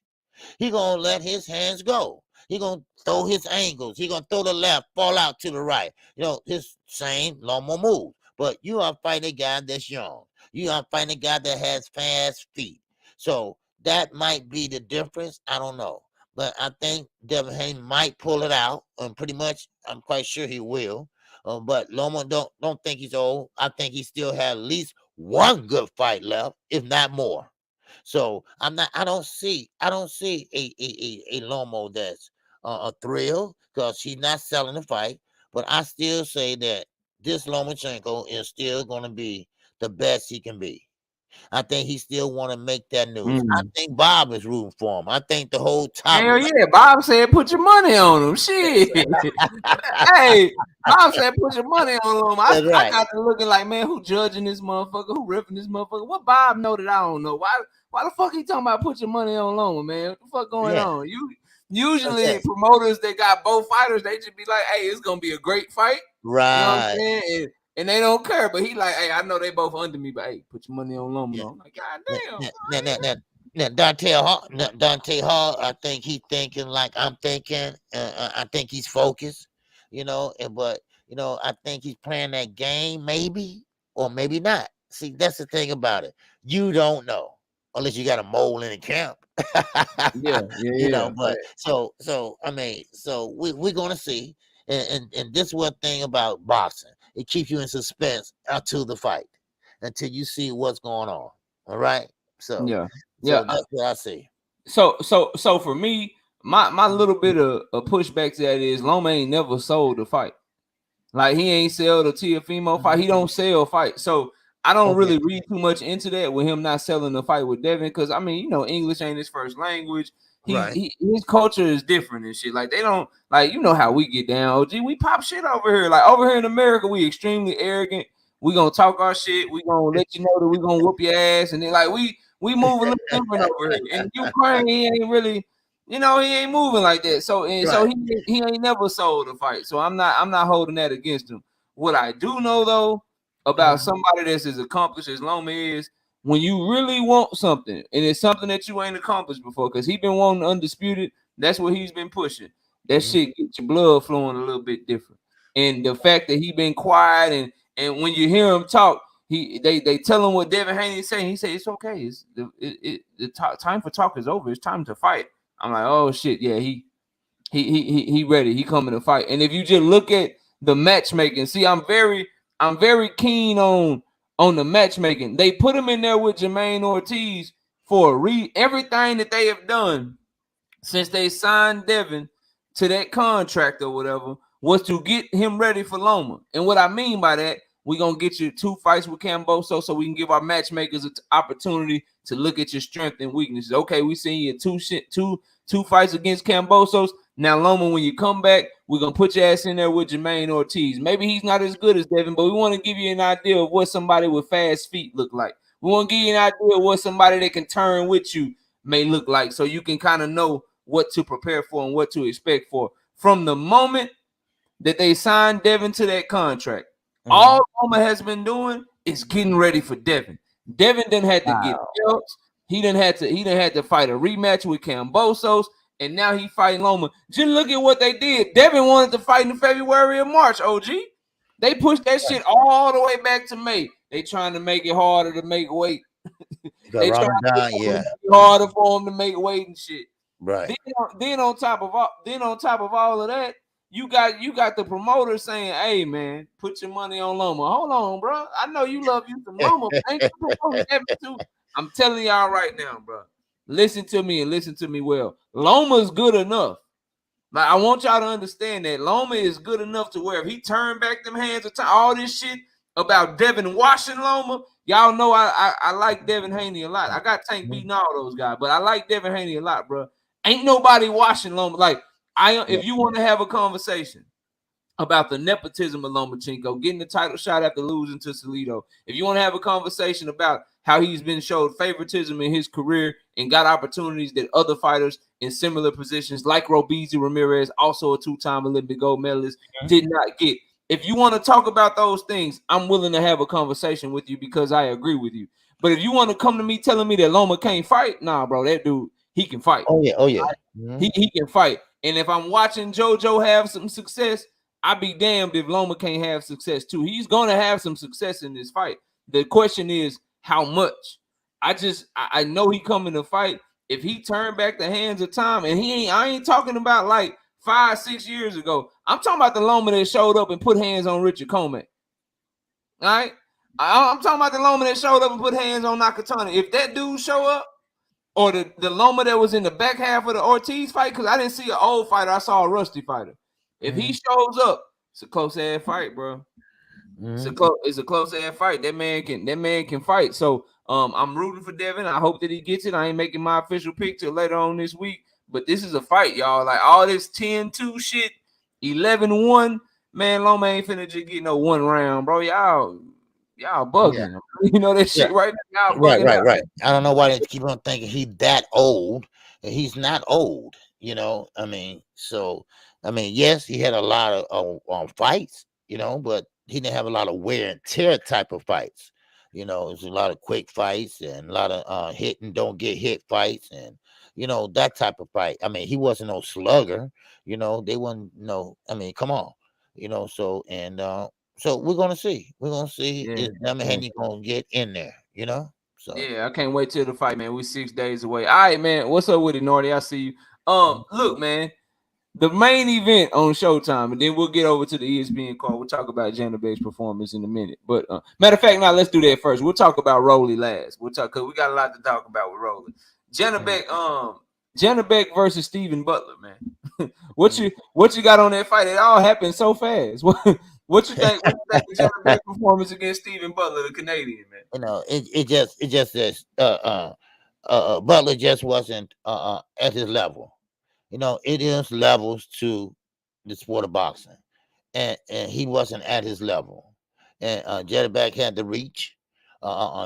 He's going to let his hands go. He's going to throw his angles. He's going to throw the left, fall out to the right. His same Loma move. But you are fighting a guy that's young. You are fighting a guy that has fast feet. So that might be the difference. I don't know. But I think Devin Haney might pull it out. And pretty much, I'm quite sure he will. But Loma don't think he's old. I think he still has at least one good fight left, if not more. So I don't see a Lomo that's a thrill because she's not selling the fight. But I still say that this Lomachenko is still going to be the best he can be. I think he still want to make that news. I think Bob is rooting for him. I think the whole top. Hell yeah, Bob said put your money on him. Shit. Hey, Bob said put your money on him. I got to looking like, man, who judging this motherfucker? Who ripping this motherfucker? What Bob know that I don't know? Why the fuck he talking about put your money on Loma, man? What the fuck going on? Usually promoters that got both fighters, they just be like, hey, it's gonna be a great fight. Right. You know what I'm saying? And they don't care, but he like, hey, I know they both under me, but hey, put your money on Loma. I'm like, God damn. Now Dante Hall, I think he's thinking like I'm thinking. I think he's focused, but I think he's playing that game, maybe or maybe not. See, that's the thing about it. You don't know unless you got a mole in the camp. But so I mean, so we're gonna see. And this is one thing about boxing. It keeps you in suspense until the fight, until you see what's going on. All right. So that's what I see. So for me, my little bit of a pushback to that is Loma ain't never sold a fight. Like he ain't sell the Teofimo fight. He don't sell fight. So I don't really read too much into that with him not selling the fight with Devin, because I mean, English ain't his first language. His culture is different and shit. Like they don't how we get down. OG, we pop shit over here. Like over here in America, we extremely arrogant. We gonna talk our shit. We gonna let you know that we gonna whoop your ass, and then like we move a little different over here. In Ukraine, he ain't really, he ain't moving like that. So he ain't never sold a fight. So I'm not holding that against him. What I do know though about somebody that's as accomplished as Loma is, when you really want something, and it's something that you ain't accomplished before, because he been wanting undisputed, that's what he's been pushing. That shit gets your blood flowing a little bit different. And the fact that he been quiet, and when you hear him talk, they tell him what Devin Haney is saying. He say it's okay. It's the time for talk is over. It's time to fight. I'm like, oh shit, yeah, he ready. He coming to fight. And if you just look at the matchmaking, see, I'm very keen on the matchmaking. They put him in there with Jermaine Ortiz, for everything that they have done since they signed Devin to that contract or whatever was to get him ready for Loma. And what I mean by that, we're going to get you 2 fights with Kambosos so we can give our matchmakers an opportunity to look at your strength and weaknesses. Okay, we seen you 2 fights against Kambosos. Now, Loma, when you come back, we're going to put your ass in there with Jermaine Ortiz. Maybe he's not as good as Devin, but we want to give you an idea of what somebody with fast feet look like. We want to give you an idea of what somebody that can turn with you may look like so you can kind of know what to prepare for and what to expect for. From the moment that they signed Devin to that contract, all Loma has been doing is getting ready for Devin. Devin didn't have to get belts. He didn't have to fight a rematch with Kambosos, and now he fighting Loma. Just look at what they did. Devin wanted to fight in February or March, OG. They pushed that shit all the way back to May. They trying to make it harder to make weight. They trying to make it harder for him to make weight and shit. Right. Then on top of all of that, you got the promoter saying, "Hey man, put your money on Loma." Hold on, bro. I know you love you some Loma, but ain't the promoter Devin too? I'm telling y'all right now, bro. Listen to me and listen to me well. Loma's good enough. Like, I want y'all to understand that Loma is good enough to where if he turned back them hands, all this shit about Devin washing Loma, y'all know I like Devin Haney a lot. I got Tank beating all those guys, but I like Devin Haney a lot, bro. Ain't nobody washing Loma. Like, if you want to have a conversation about the nepotism of Lomachenko, getting the title shot after losing to Salido, if you want to have a conversation about how he's been showed favoritism in his career and got opportunities that other fighters in similar positions like Robeisy Ramirez, also a 2-time Olympic gold medalist, did not get. If you want to talk about those things, I'm willing to have a conversation with you because I agree with you. But if you want to come to me telling me that Loma can't fight, nah, bro, that dude, he can fight. Oh yeah. He can fight. And if I'm watching JoJo have some success, I'd be damned if Loma can't have success too. He's going to have some success in this fight. The question is, how much? I know he coming to fight. If he turned back the hands of time, and I ain't talking about like 5-6 years ago. I'm talking about the Loma that showed up and put hands on Richard Coleman. All right? I'm talking about the Loma that showed up and put hands on Nakatani. If that dude show up, or the Loma that was in the back half of the Ortiz fight, because I didn't see an old fighter, I saw a rusty fighter. If he shows up, it's a close ass fight, bro. It's a close ass fight. That man can fight. So I'm rooting for Devin. I hope that he gets it. I ain't making my official pick till later on this week. But this is a fight, y'all. Like all this 10-2 shit, 11-1. Man, Loma ain't finna just get no 1 round, bro. Y'all bugging. You know that shit right now. Y'all bugging. Right. I don't know why they keep on thinking he's that old. He's not old, you know. I mean, yes, he had a lot of fights, you know, but he didn't have a lot of wear and tear type of fights. You know, it's a lot of quick fights and a lot of hit and don't get hit fights and, you know, that type of fight. I mean, he wasn't no slugger, you know, they wasn't I mean, come on, you know, so we're going to see. We're going to see if Haney going to get in there, you know? So yeah, I can't wait till the fight, man. We're 6 days away. All right, man. What's up with it, Nordy? I see you. Look, man. The main event on Showtime, and then we'll get over to the ESPN call. We'll talk about Janibek's performance in a minute. But matter of fact, now let's do that first. We'll talk about Rolly last. We'll talk because we got a lot to talk about with Rolly. Janibek versus Stephen Butler, man. What you got on that fight? It all happened so fast. What you think? What you think of Janibek's performance against Stephen Butler, the Canadian, man? You know, it just says Butler just wasn't at his level. You know, it is levels to the sport of boxing, and he wasn't at his level. And Janibek had the reach,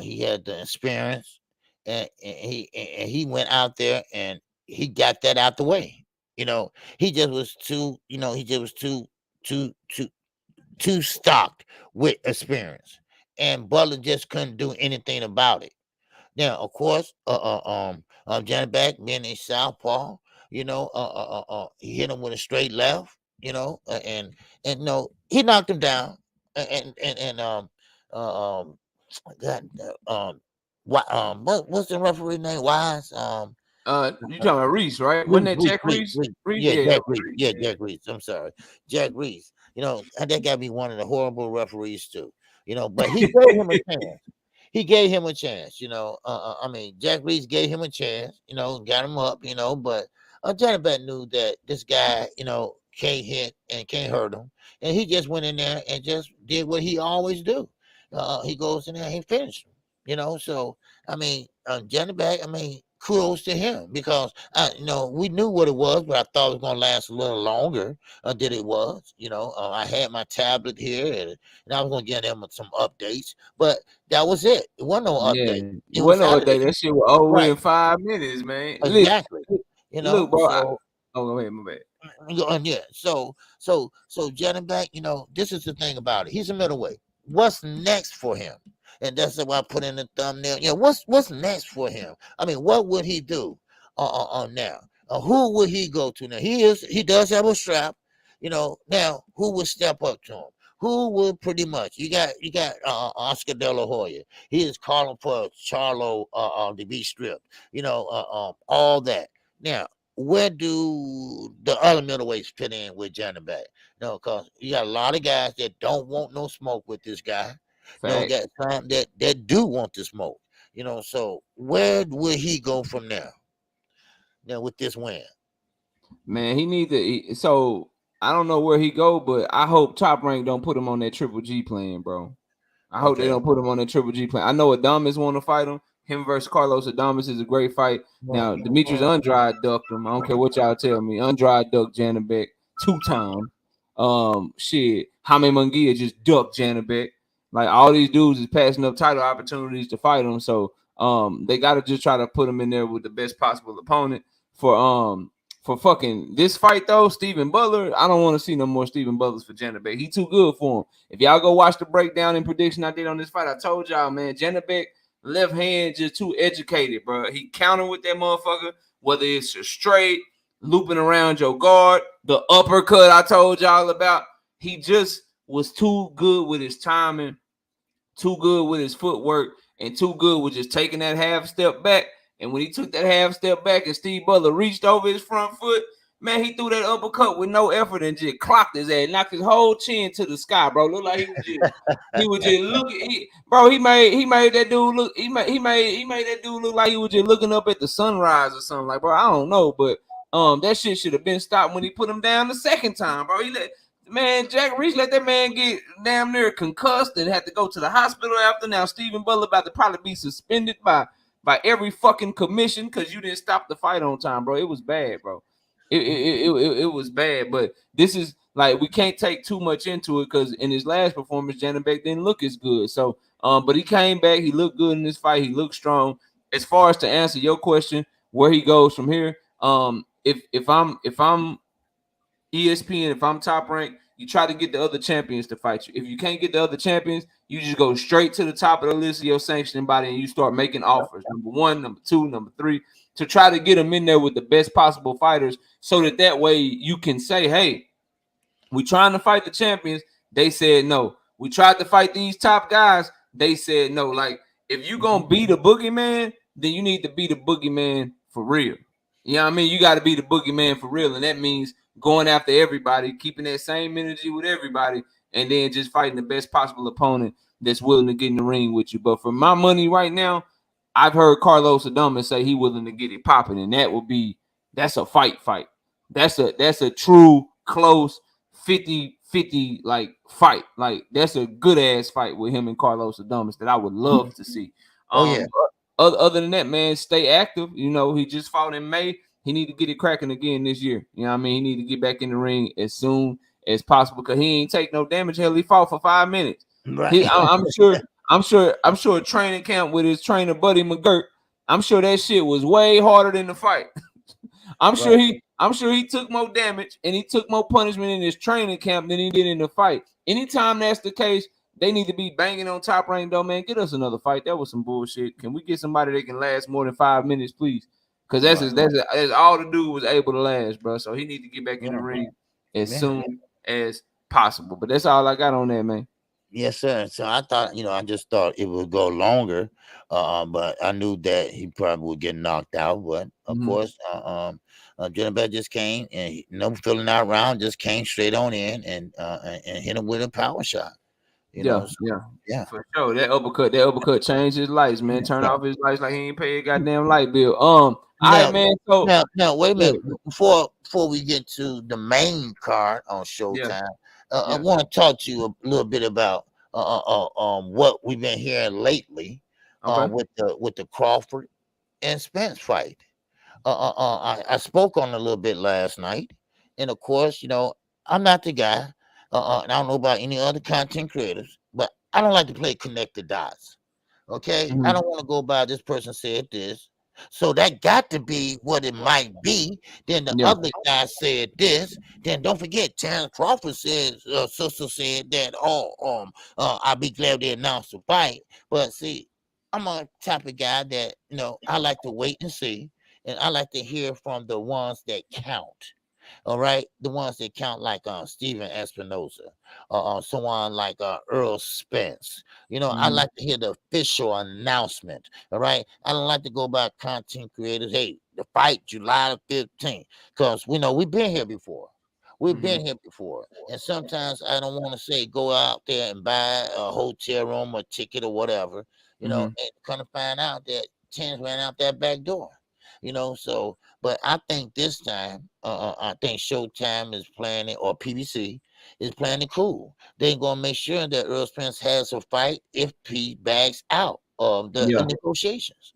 he had the experience, and he went out there and he got that out the way. You know, he just was too. You know, he just was too stocked with experience, and Butler just couldn't do anything about it. Now, of course, Janibek being a southpaw. You know, he hit him with a straight left, you know, and no, he knocked him down. What's the referee name? Wise. You talking about Reese, right? Wasn't that Jack Reese? Jack Reese. I'm sorry, Jack Reese. You know, that got to be one of the horrible referees too. You know, but he gave him a chance. he gave him a chance. I mean, Jack Reese gave him a chance. Got him up. But Janibek knew that this guy, can't hit and can't hurt him, and he just went in there and just did what he always do. He goes in there and he finished him. So I mean, Janibek, I mean, kudos to him because we knew what it was, but I thought it was gonna last a little longer than it was. I had my tablet here and I was gonna get them some updates, but that was it. It wasn't no update. It wasn't no update. That shit was over in 5 minutes, man. Exactly. Look, bro. So, go ahead, my bad. Yeah. So Janibek, this is the thing about it. He's a middleweight. What's next for him? And that's why I put in the thumbnail. What's next for him? I mean, what would he do now? Who would he go to now? He does have a strap. Now who would step up to him? Who would pretty much? You got Oscar De La Hoya. He is calling for Charlo to be stripped. All that. Now, where do the other middleweights fit in with Janibek? Because you got a lot of guys that don't want no smoke with this guy. Got some that do want to smoke. So where will he go from there? Now with this win, man, he needs to. So I don't know where he go, but I hope Top Rank don't put him on that Triple G plan, bro. I hope they don't put him on that Triple G plan. I know Adames want to fight him. Him versus Carlos Adames is a great fight. Now Demetrius Andrade ducked him. I don't care what y'all tell me. Andrade ducked Janibek 2 times. Shit, Jaime Munguia just ducked Janibek. Like all these dudes is passing up title opportunities to fight him. So they gotta just try to put him in there with the best possible opponent for fucking this fight though. Stephen Butler, I don't want to see no more Stephen Butlers for Janibek. He too good for him. If y'all go watch the breakdown and prediction I did on this fight, I told y'all, man, Janibek left hand just too educated, bro. He countered with that motherfucker, whether it's a straight, looping around your guard, the uppercut I told y'all about. He just was too good with his timing, too good with his footwork, and too good with just taking that half step back. And when he took that half step back and Steve Butler reached over his front foot, man, he threw that uppercut with no effort and just clocked his ass, knocked his whole chin to the sky, bro. Looked like he was just looking, bro. He made that dude look. He made that dude look like he was just looking up at the sunrise or something. Like, bro, I don't know, but that shit should have been stopped when he put him down the second time, bro. Jack Reese let that man get damn near concussed and had to go to the hospital after. Now Stephen Butler about to probably be suspended by every fucking commission because you didn't stop the fight on time, bro. It was bad, bro. It was bad, but this is like we can't take too much into it because in his last performance, Janibek didn't look as good. So, but he came back. He looked good in this fight. He looked strong. As far as to answer your question, where he goes from here, if I'm ESPN, if I'm Top Rank, you try to get the other champions to fight you. If you can't get the other champions, you just go straight to the top of the list of your sanctioning body and you start making offers. Number 1, number 2, number 3, to try to get them in there with the best possible fighters so that way you can say, hey, we trying to fight the champions. They said no. We tried to fight these top guys. They said no. Like, if you're going to be the boogeyman, then you need to be the boogeyman for real. You know what I mean? You got to be the boogeyman for real, and that means going after everybody, keeping that same energy with everybody, and then just fighting the best possible opponent that's willing to get in the ring with you. But for my money right now, I've heard Carlos Adames say he willing to get it popping, and that's a fight. That's a true close 50-50 like fight. Like that's a good ass fight with him and Carlos Adames that I would love to see. Other than that, man, stay active. You know, he just fought in May. He need to get it cracking again this year. You know what I mean? He need to get back in the ring as soon as possible because he ain't take no damage. Hell, he fought for 5 minutes. Right. I'm sure training camp with his trainer buddy McGirt. I'm sure that shit was way harder than the fight. I'm sure he took more damage and he took more punishment in his training camp than he did in the fight. Anytime that's the case, they need to be banging on Top Rank, though, man. Get us another fight. That was some bullshit. Can we get somebody that can last more than 5 minutes, please? Because that's all the dude was able to last, bro. So he need to get back in the ring as soon as possible. But that's all I got on that, man. Yes, sir. So I thought, I just thought it would go longer, but I knew that he probably would get knocked out. But of course, Janibek just came and no filling out round, just came straight on in and hit him with a power shot. So, yeah, for sure. That uppercut changed his lights, man. Turn off his lights like he ain't paid a goddamn light bill. All right, man. So now, wait a minute. Before we get to the main card on Showtime, I want to talk to you a little bit about what we've been hearing lately with the Crawford and Spence fight. I spoke on it a little bit last night, and of course, I'm not the guy. And I don't know about any other content creators, but I don't like to play connect the dots. Okay, I don't want to go by this person said this, so that got to be what it might be. Then the other guy said this. Then don't forget, Terrence Crawford said, sister said that. I'll be glad they announced the fight. But see, I'm a type of guy that I like to wait and see, and I like to hear from the ones that count. All right, the ones that count, like Steven Espinoza, someone like Earl Spence. I like to hear the official announcement. All right, I don't like to go by content creators. Hey, the fight July the 15th, because we've been here before. We've been here before, and sometimes I don't want to say go out there and buy a hotel room or ticket or whatever, and kind of find out that Terrence ran out that back door. So, but I think this time, I think Showtime is playing it, or PBC is playing it cool. They're gonna make sure that Earl Spence has a fight if he backs out of the negotiations.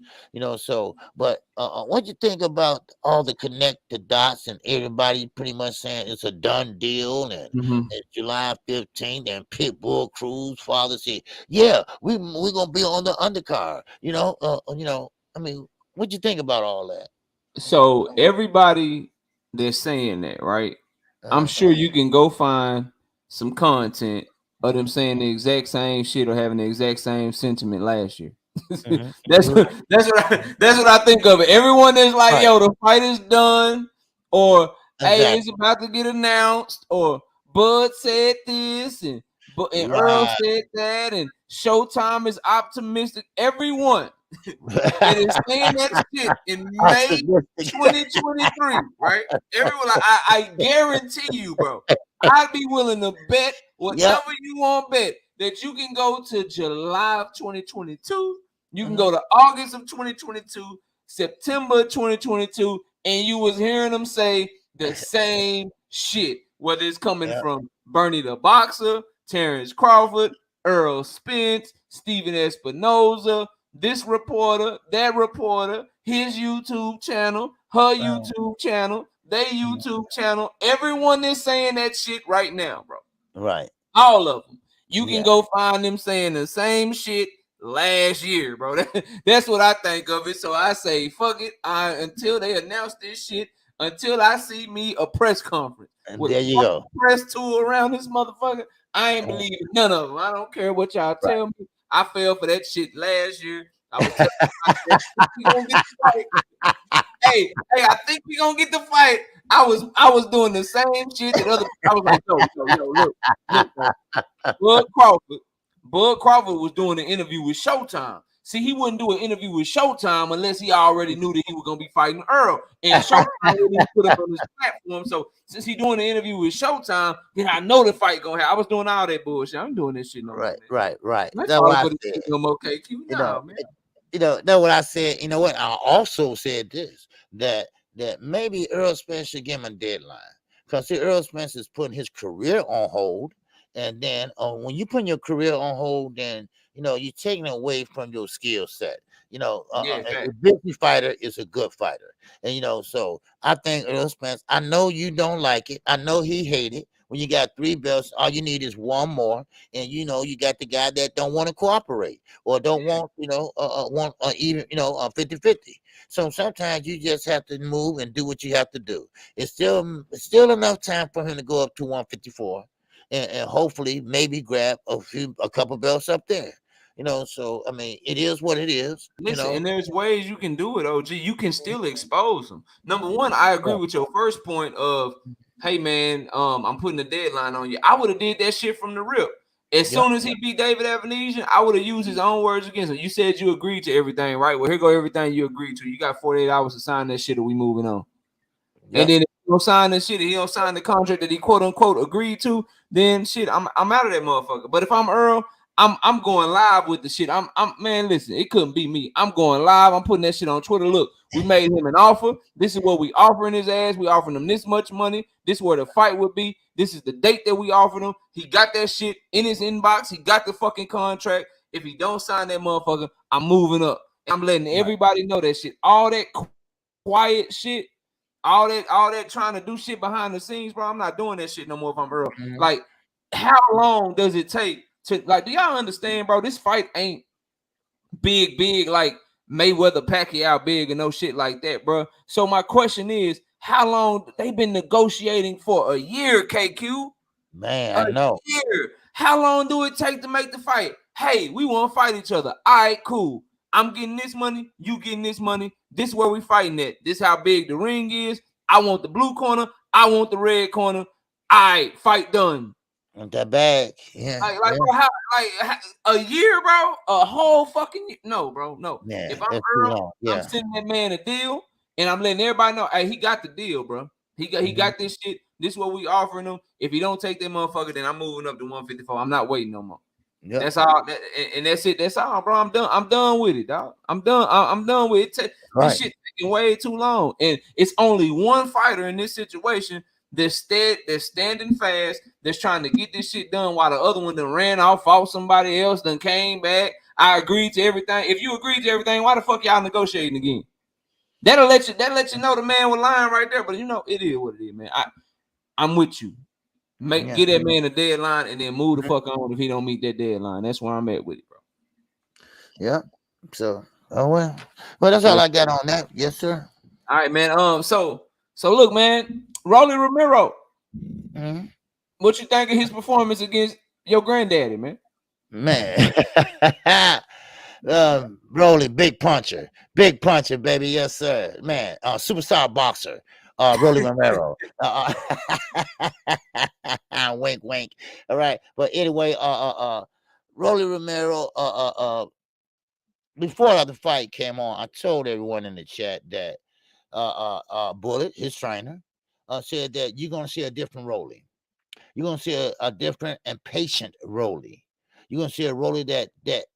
So, but what do you think about all the connect the dots and everybody pretty much saying it's a done deal, and it's July 15th, and Pitbull Cruz father said, yeah, we're gonna be on the undercard. I mean, what do you think about all that? So everybody that's saying that, right? I'm sure you can go find some content of them saying the exact same shit or having the exact same sentiment last year. That's what I think of it. Everyone that's like, yo, the fight is done, or hey, it's about to get announced, or Bud said this, and Earl said that, and Showtime is optimistic. Everyone that is saying that shit in May 2023, right? Everyone, I guarantee you, bro. I'd be willing to bet whatever you want to bet that you can go to July of 2022, you can go to August of 2022, September 2022, and you was hearing them say the same shit, whether it's coming from Bernie the Boxer, Terrence Crawford, Earl Spence, Steven Espinoza, this reporter, that reporter, his YouTube channel, her YouTube channel, their YouTube channel. Everyone is saying that shit right now, bro. Right. All of them. You can go find them saying the same shit last year, bro. That's what I think of it. So I say, fuck it. Until they announce this shit, until I see me a press conference with there you go, press tour around this motherfucker, I ain't believing none of them. I don't care what y'all tell me. I fell for that shit last year. I was telling we gonna get the fight. Hey, I think we gonna get the fight. I was doing the same shit that other. I was like, look, Bud Crawford was doing an interview with Showtime. See, he wouldn't do an interview with Showtime unless he already knew that he was gonna be fighting Earl, and Showtime wouldn't put up on his platform. So since he doing the interview with Showtime, then I know the fight gonna happen. I was doing all that bullshit. I'm doing this shit. Right. That's what I said. Man. That's what I said. You know what? I also said this, that maybe Earl Spence should give him a deadline, because Earl Spence is putting his career on hold, and then when you put your career on hold, then you're taking away from your skill set. A busy fighter is a good fighter, and so I think Earl Spence. I know you don't like it. I know he hated it. When you got 3 belts, all you need is one more, and you got the guy that don't want to cooperate or don't want want even 50-50. So sometimes you just have to move and do what you have to do. It's still enough time for him to go up to 154, and hopefully maybe grab a couple belts up there. So I mean, it is what it is. Listen, and there's ways you can do it, OG. You can still expose them. Number one, I agree with your first point of, hey man, I'm putting a deadline on you. I would have did that shit from the rip. As soon as he beat David Avenesian, I would have used his own words against him. You said you agreed to everything, right? Well, here go everything you agreed to. You got 48 hours to sign that shit, or we moving on. And then don't sign this shit, he don't sign the contract that he quote unquote agreed to, then shit, I'm out of that motherfucker. But if I'm Earl, I'm going live with the shit. I'm man, listen, it couldn't be me. I'm going live. I'm putting that shit on Twitter. Look, we made him an offer. This is what we offering his ass. We offering him this much money. This is where the fight would be. This is the date that we offered him. He got that shit in his inbox. He got the fucking contract. If he don't sign that motherfucker, I'm moving up. I'm letting everybody know that shit. All that quiet shit, all that trying to do shit behind the scenes, bro. I'm not doing that shit no more if I'm Earl. Like, how long does it take to, like, do y'all understand, bro? This fight ain't big like Mayweather Pacquiao big and no shit like that, bro. So my question is, how long they've been negotiating for? A year, KQ? Man, I know. Year. How long do it take to make the fight? Hey, we want to fight each other. All right, cool. I'm getting this money. You getting this money. This is where we fighting at. This how big the ring is. I want the blue corner. I want the red corner. All right, fight done. Want that bag? Yeah. Like bro, a year, bro? A whole fucking year? No, bro, no. Yeah, if I'm Earl, I'm sending that man a deal, and I'm letting everybody know, hey, he got the deal, bro. He got this shit. This is what we offering him. If he don't take that motherfucker, then I'm moving up to 154. I'm not waiting no more. Yep. That's all, and that's it. That's all, bro. I'm done. I'm done with it, dog. I'm done. I'm done with it. This shit taking way too long, and it's only one fighter in this situation that's standing fast, that's trying to get this shit done, while the other one done ran off, fought somebody else, then came back. I agreed to everything. If you agreed to everything, why the fuck y'all negotiating again? That'll let you know the man was lying right there. But you know, it is what it is, man. I'm with you. Get that man a deadline and then move the fuck on if he don't meet that deadline. That's where I'm at with it, bro. Yeah. So, well, that's all I got on that. Yes, sir. All right, man. So look, man, Rolly Romero. What you think of his performance against your granddaddy, man? Man, Rolly, big puncher, baby. Yes, sir. Man, superstar boxer. Rolly Romero. Wink, wink. All right. But anyway, Rolly Romero, before the fight came on, I told everyone in the chat that Bullet, his trainer, said that you're gonna see a different Rolly. You're gonna see a different and patient Rolly. You're gonna see a Rolly that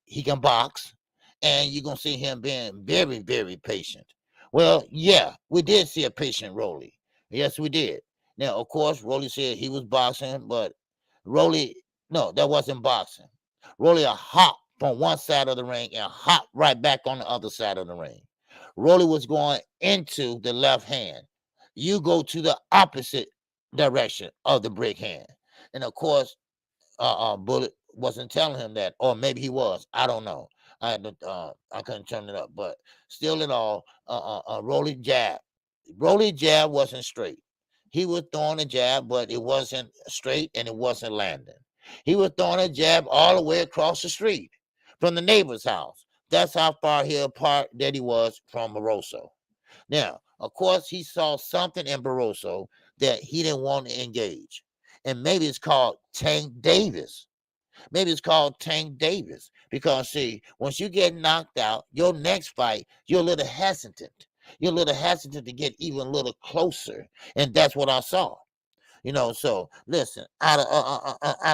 he can box, and you're gonna see him being very, very patient. Well, yeah, we did see a patient Rolly. Yes, we did. Now, of course, Rolly said he was boxing, but Rolly, no, that wasn't boxing. Rolly hop from one side of the ring and hop right back on the other side of the ring. Rolly was going into the left hand. You go to the opposite direction of the brick hand. And of course, Bullet wasn't telling him that, or maybe he was. I don't know. I couldn't turn it up, but still in all, Rolly jab. Rolly jab wasn't straight. He was throwing a jab, but it wasn't straight and it wasn't landing. He was throwing a jab all the way across the street from the neighbor's house. That's how far apart that he was from Barroso. Now, of course, he saw something in Barroso that he didn't want to engage. And maybe it's called Tank Davis. Because, see, once you get knocked out, your next fight, you're a little hesitant. You're a little hesitant to get even a little closer. And that's what I saw. So listen, out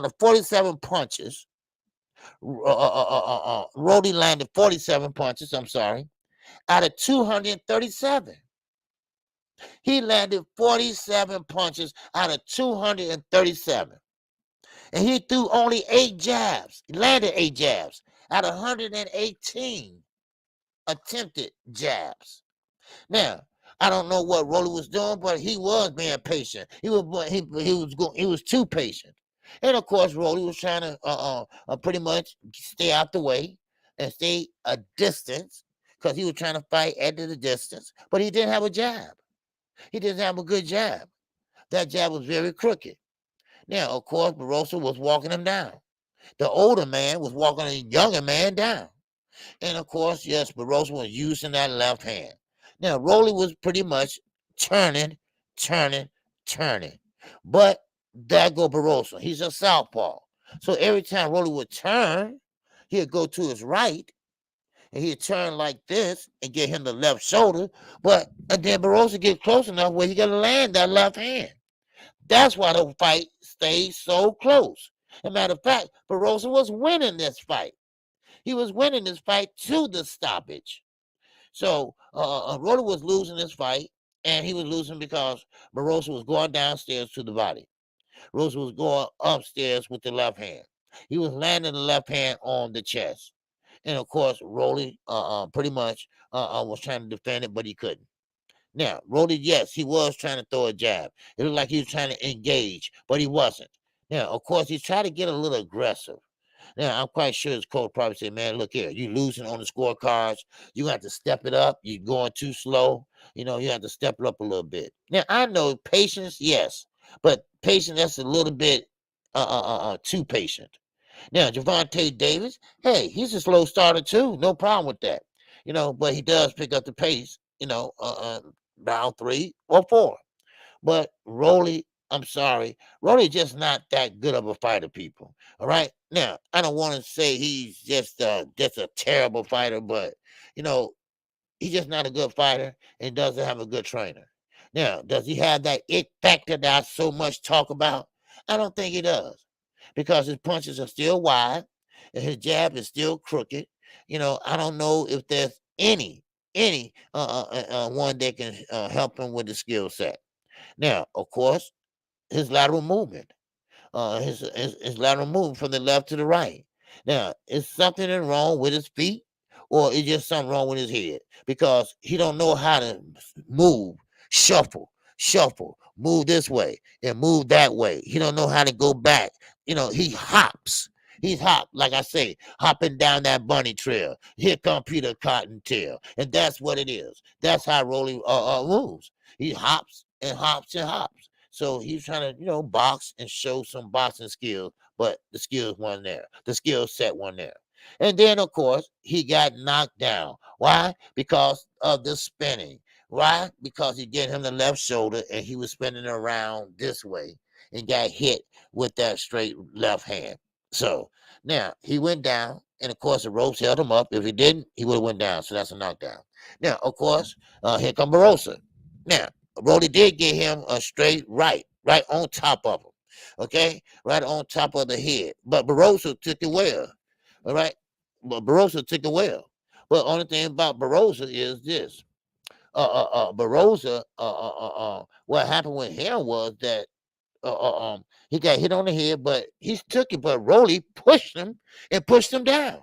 of 47 punches, Rolly landed 47 punches, I'm sorry, out of 237. He landed 47 punches out of 237. And he threw only 8 jabs. He landed 8 jabs out of 118 attempted jabs. Now, I don't know what Rolly was doing, but he was being patient. He was too patient. And of course, Rolly was trying to pretty much stay out the way and stay a distance, because he was trying to fight at the distance. But he didn't have a jab. He didn't have a good jab. That jab was very crooked. Now, of course, Barroso was walking him down. The older man was walking a younger man down. And of course, yes, Barroso was using that left hand. Now, Rolly was pretty much turning. But there go Barroso. He's a southpaw. So every time Rolly would turn, he'd go to his right. and he'd turn like this and get him the left shoulder, and then Barroso get close enough where he got to land that left hand. That's why the fight stayed so close. As a matter of fact, Barroso was winning this fight. He was winning this fight to the stoppage. So Rolly was losing this fight, and he was losing because Barroso was going downstairs to the body. Barroso was going upstairs with the left hand. He was landing the left hand on the chest. And of course, Rolly pretty much was trying to defend it, but he couldn't. Now, Rolly, yes, he was trying to throw a jab. It looked like he was trying to engage, but he wasn't. Now, of course, he tried to get a little aggressive. Now, I'm quite sure his coach probably said, man, look here, you losing on the scorecards. You have to step it up. You're going too slow. You have to step it up a little bit. Now, I know patience, yes, but patience, that's a little bit too patient. Now, Gervonta Davis, hey, he's a slow starter too. No problem with that. But he does pick up the pace, round 3 or 4. But Rolly, I'm sorry, Rolly just not that good of a fighter, people. All right. Now, I don't want to say he's just a terrible fighter, but he's just not a good fighter and doesn't have a good trainer. Now, does he have that it factor that I so much talk about? I don't think he does, because his punches are still wide and his jab is still crooked. I don't know if there's any one that can help him with the skill set. Now, of course, his lateral movement, his lateral movement from the left to the right. Now, is something wrong with his feet, or is just something wrong with his head? Because he don't know how to move, shuffle, move this way and move that way. He don't know how to go back. He hops. He's like I say, hopping down that bunny trail. Here come Peter Cottontail. And that's what it is. That's how Rolly moves. He hops and hops and hops. So he's trying to, box and show some boxing skills, but the skills weren't there. The skill set wasn't there. And then, of course, he got knocked down. Why? Because of the spinning. Why? Because he gave him the left shoulder and he was spinning around this way and got hit with that straight left hand. So now he went down, and of course the ropes held him up. If he didn't, he would have went down. So that's a knockdown. Now, of course, here come Barroso. Now, Rolly did get him a straight right on top of him. Okay, right on top of the head. But Barroso took it well. All right, but Barroso took it well. But only thing about Barroso is this. Barroso, what happened with him was that he got hit on the head, but he took it. But Rolly pushed him down.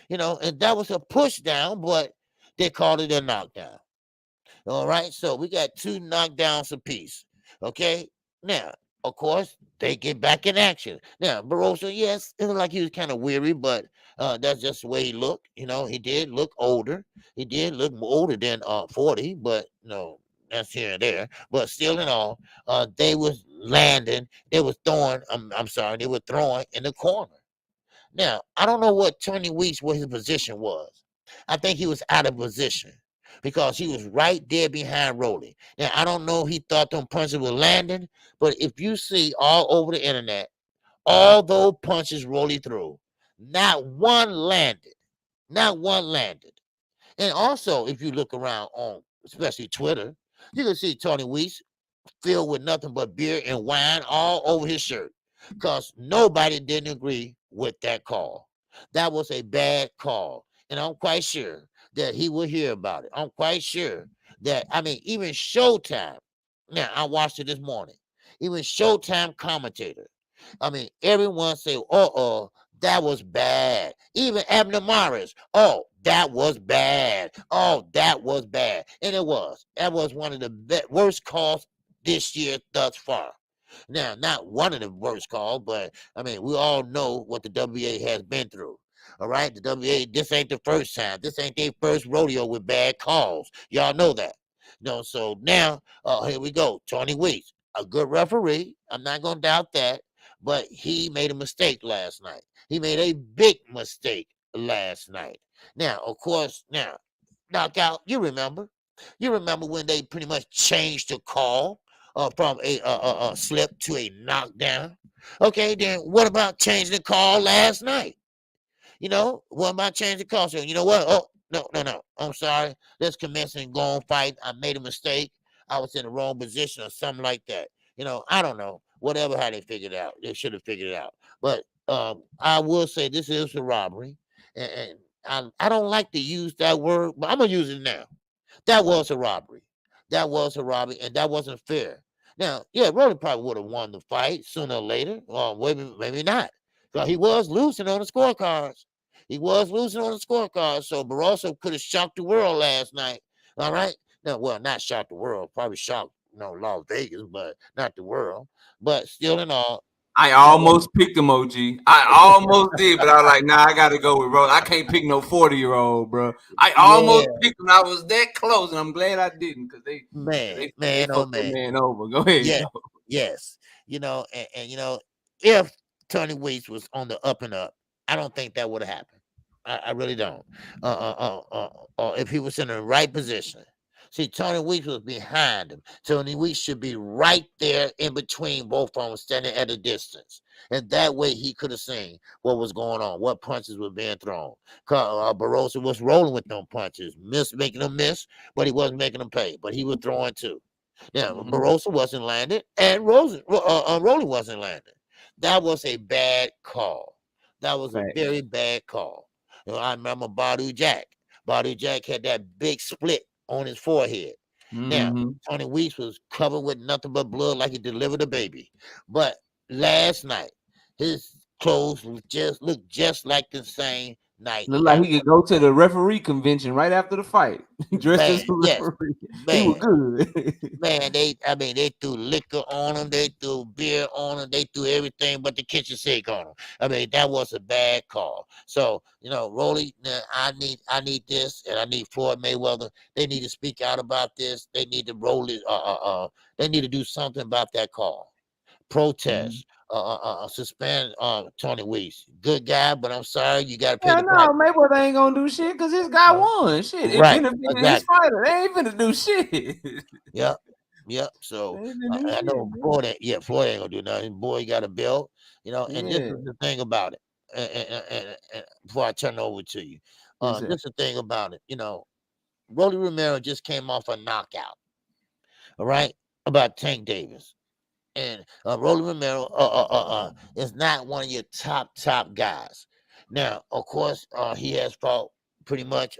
And that was a push down, but they called it a knockdown. All right, so we got 2 knockdowns apiece. Okay, now of course they get back in action. Now Barroso, yes, it looked like he was kind of weary, but that's just the way he looked. He did look older. He did look older than 40, but that's here and there. But still in all, they was landing. They was throwing. They were throwing in the corner. Now I don't know what Tony Weeks, what his position was. I think he was out of position, because he was right there behind Rolly. Now, I don't know if he thought them punches were landing, but if you see all over the internet, all those punches Rolly threw, not one landed. Not one landed. And also, if you look around on, especially Twitter, you can see Tony Weeks filled with nothing but beer and wine all over his shirt, because nobody didn't agree with that call. That was a bad call. And I'm quite sure that he will hear about it. I'm quite sure that, even Showtime, now I watched it this morning, even Showtime commentator, everyone say, that was bad. Even Abner Morris, that was bad. That was bad. And it was. That was one of the worst calls this year thus far. Now, not one of the worst calls, but, we all know what the WA has been through. All right, the WA, this ain't the first time. This ain't their first rodeo with bad calls. Y'all know that. So now, here we go. Tony Weeks, a good referee. I'm not going to doubt that. But he made a mistake last night. He made a big mistake last night. Now, of course, knockout, you remember. You remember when they pretty much changed the call from a slip to a knockdown? Okay, then what about changing the call last night? What about changing culture? You know what? Oh, no. I'm sorry. Let's commence and go on fight. I made a mistake. I was in the wrong position or something like that. I don't know. Whatever, how they figured it out. They should have figured it out. But I will say this is a robbery. And I don't like to use that word, but I'm going to use it now. That was a robbery. That was a robbery, and that wasn't fair. Now, yeah, Rolly probably would have won the fight sooner or later, or maybe not. Because he was losing on the scorecards. So Barroso could have shocked the world last night. All right. No, well, not shocked the world, probably shocked, Las Vegas, but not the world. But still in all, I almost picked him, OG. I almost did, but I was like, nah, I got to go with Rolly. I can't pick no 40-year-old, bro. I almost picked him. I was that close, and I'm glad I didn't because they fucked the man over. Go ahead. Yeah, yes. And if Tony Weeks was on the up and up, I don't think that would have happened. I really don't. If he was in the right position. See, Tony Weeks was behind him. Tony Weeks should be right there in between both of them, standing at a distance. And that way he could have seen what was going on, what punches were being thrown. Barroso was rolling with them punches, making them miss, but he wasn't making them pay. But he was throwing too. Now, Barroso wasn't landing, and Rolly wasn't landing. That was a bad call. That was a very bad call. I remember Badu Jack. Badu Jack had that big split on his forehead. Now, Tony Weeks was covered with nothing but blood like he delivered a baby. But last night, his clothes looked just like the same night. Looked like he could go to the referee convention right after the fight. Dressed as a referee. He was good. Man, they threw liquor on him. They threw beer on him. They threw everything but the kitchen sink on him. That was a bad call. So, Rolly, I need this, and I need Floyd Mayweather. They need to speak out about this. They need to roll it. They need to do something about that call. Protest. Suspend Tony Weeks. Good guy, but I'm sorry, you got to pay the price. Mayweather ain't gonna do shit because this guy won. Shit, right? His fighter, they ain't gonna do shit. Yep. So I know Floyd ain't gonna do nothing. Boy, got a belt, And this is the thing about it. And before I turn it over to you, this is the thing about it. Rolly Romero just came off a knockout. All right, about Tank Davis. And Rolly Romero is not one of your top guys. Now, of course, he has fought pretty much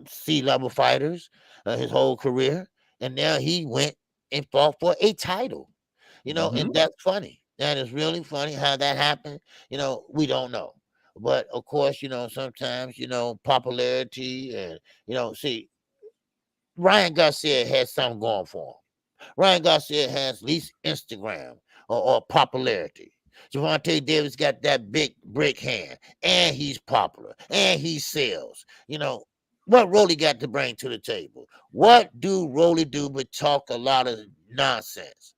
C-level fighters his whole career, and now he went and fought for a title. And that's funny. That is really funny how that happened. We don't know, but of course, sometimes popularity and see, Ryan Garcia has something going for him. Ryan Garcia has at least Instagram or popularity. Gervonta Davis got that big brick hand, and he's popular, and he sells. What Rolly got to bring to the table? What do Rolly do but talk a lot of nonsense?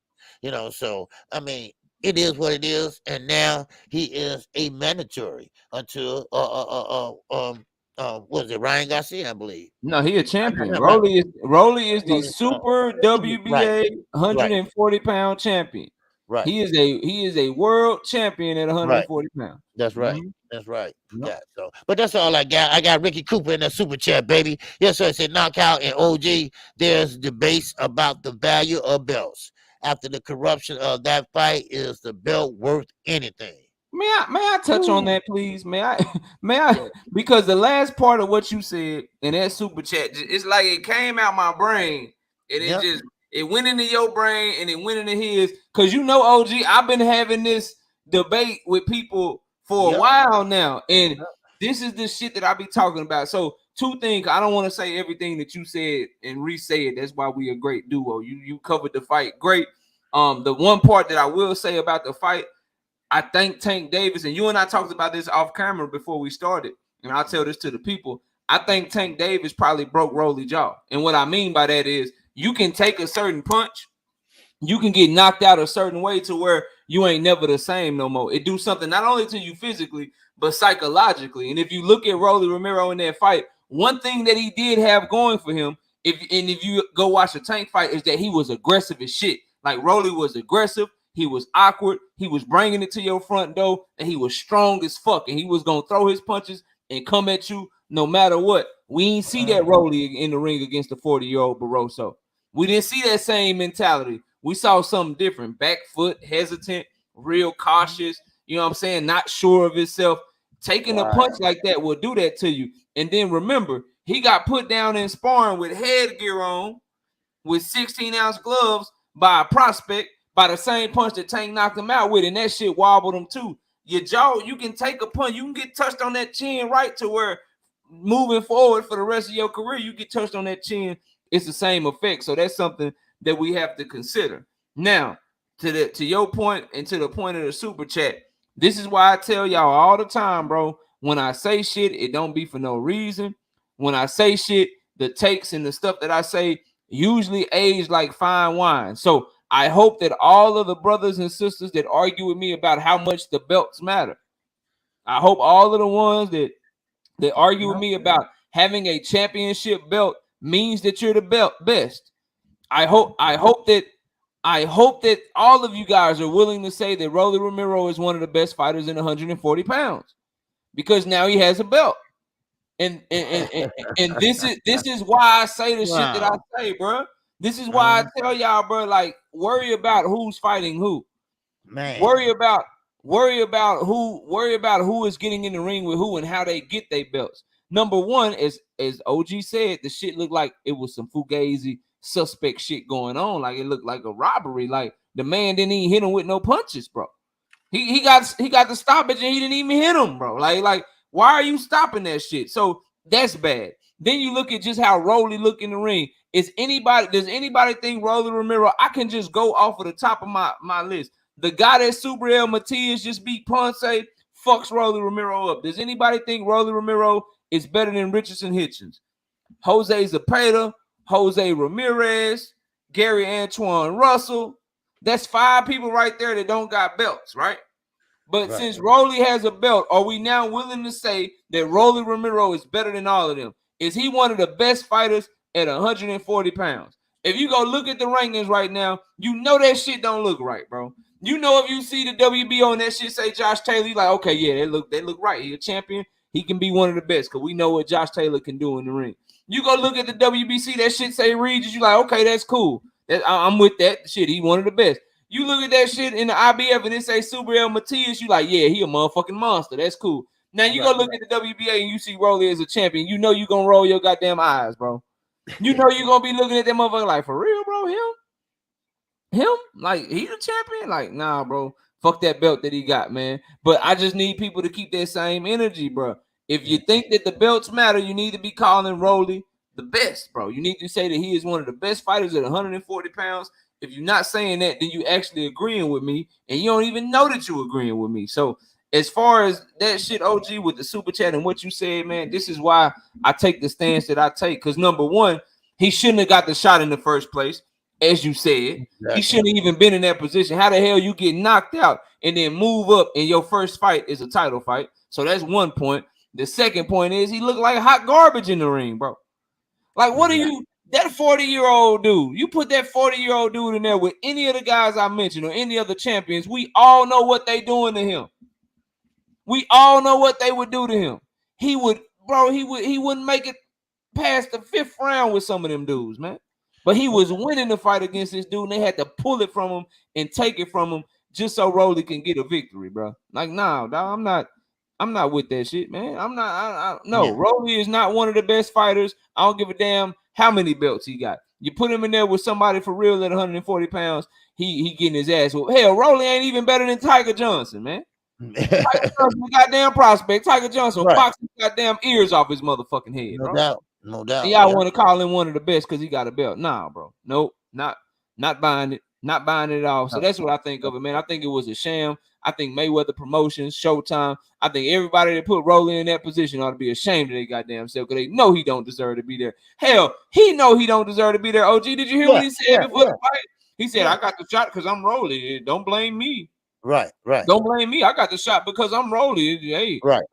So, it is what it is, and now he is a mandatory until was it Ryan Garcia, I believe? No, he a champion. Rolly is the super WBA 140-pound champion. Right. He is a world champion at 140 pounds. That's right. That's right. Yeah. So, but that's all I got. I got Ricky Cooper in the super chat, baby. Yes, sir. It said knockout and OG. There's debates about the value of belts. After the corruption of that fight, is the belt worth anything? May I touch on that, please? May I? Because the last part of what you said in that super chat, it's like it came out my brain and it went into your brain and it went into his. Because OG, I've been having this debate with people for a while now, and this is the shit that I be talking about. So two things. I don't want to say everything that you said and re-say it. That's why we a great duo. You covered the fight great. The one part that I will say about the fight, I think Tank Davis, and you and I talked about this off camera before we started, and I'll tell this to the people. I think Tank Davis probably broke Rolly's jaw. And what I mean by that is you can take a certain punch, you can get knocked out a certain way to where you ain't never the same no more. It do something not only to you physically, but psychologically. And if you look at Rolly Romero in that fight, one thing that he did have going for him, if you go watch the Tank fight, is that he was aggressive as shit. Like Rolly was aggressive. He was awkward. He was bringing it to your front door, and he was strong as fuck. And he was gonna throw his punches and come at you no matter what. We ain't see that Rolly in the ring against the 40-year-old Barroso. We didn't see that same mentality. We saw something different. Back foot, hesitant, real cautious. You know what I'm saying? Not sure of himself. Taking a punch like that will do that to you. And then remember, he got put down in sparring with headgear on, with 16-ounce gloves by a prospect, by the same punch that Tank knocked him out with, and that shit wobbled him too. Your jaw, you can take a punch, you can get touched on that chin right to where moving forward for the rest of your career, you get touched on that chin, it's the same effect. So that's something that we have to consider. Now, to your point and to the point of the super chat, this is why I tell y'all all the time, bro, when I say shit, it don't be for no reason. When I say shit, the takes and the stuff that I say usually age like fine wine. So I hope that all of the brothers and sisters that argue with me about how much the belts matter, I hope all of the ones that argue with me about having a championship belt means that you're the best. I hope that all of you guys are willing to say that Rolly Romero is one of the best fighters in 140 pounds because now he has a belt. And this is why I say the shit that I say, bro. This is why I tell y'all, bro, like, worry about who's fighting who. Man. Worry about who is getting in the ring with who and how they get their belts. Number one, as OG said, the shit looked like it was some fugazi suspect shit going on. Like it looked like a robbery. Like the man didn't even hit him with no punches, bro. He got the stoppage and he didn't even hit him, bro. Like why are you stopping that shit? So that's bad. Then you look at just how Rolly look in the ring. Does anybody think Rolly Romero? I can just go off of the top of my list. The guy that Super El Matias just beat Ponce fucks Rolly Romero up. Does anybody think Rolly Romero is better than Richardson Hitchens? Jose Zepeda, Jose Ramirez, Gary Antoine Russell. That's 5 people right there that don't got belts, right? But since Rolly has a belt, are we now willing to say that Rolly Romero is better than all of them? Is he one of the best fighters at 140 pounds? If you go look at the rankings right now, you know that shit don't look right, bro. You know if you see the WBO and that shit say Josh Taylor, you're like, okay, yeah, they look right. He's a champion. He can be one of the best because we know what Josh Taylor can do in the ring. You go look at the WBC, that shit say Regis, you like, okay, that's cool. I'm with that shit. He one of the best. You look at that shit in the IBF and it say Super El Matias, you like, yeah, he a motherfucking monster. That's cool. Now you go look at the WBA and you see Rolly as a champion. You know you gonna roll your goddamn eyes, bro. You know you're gonna be looking at that motherfucker like, for real, bro? Him? Like, he the champion? Like, nah, bro. Fuck that belt that he got, man. But I just need people to keep that same energy, bro. If you think that the belts matter, you need to be calling Rolly the best, bro. You need to say that he is one of the best fighters at 140 pounds. If you're not saying that, then you actually agreeing with me, and you don't even know that you're agreeing with me. So as far as that shit, OG, with the super chat and what you said, man, this is why I take the stance that I take. Because number one, he shouldn't have got the shot in the first place, as you said. Exactly. He shouldn't have even been in that position. How the hell you get knocked out and then move up and your first fight is a title fight? So that's one point. The second point is he looked like hot garbage in the ring, bro. Like, what are you, that 40-year-old dude, you put that 40-year-old dude in there with any of the guys I mentioned or any other champions, we all know what they doing to him. We all know what they would do to him. He wouldn't make it past the 5th round with some of them dudes, man. But he was winning the fight against this dude, and they had to pull it from him and take it from him just so Rolly can get a victory, bro. Like, nah, dog, I'm not with that shit, man. No, Rolly is not one of the best fighters. I don't give a damn how many belts he got. You put him in there with somebody for real at 140 pounds, he getting his ass whooped. Hell, Rolly ain't even better than Tiger Johnson, man. Tiger Johnson, goddamn prospect. Tiger Johnson boxing goddamn ears off his motherfucking head, bro. No doubt. Y'all want to call him one of the best because he got a belt. Nah, bro. Nope. Not buying it. Not buying it at all. So that's what I think of it, man. I think it was a sham. I think Mayweather Promotions, Showtime. I think everybody that put Rolly in that position ought to be ashamed of their goddamn self because they know he don't deserve to be there. Hell, he know he don't deserve to be there. OG, did you hear what he said before the fight? He said, I got the shot because I'm Rolly. Don't blame me. Right. Don't blame me. I got the shot because I'm Rolly. Hey, right.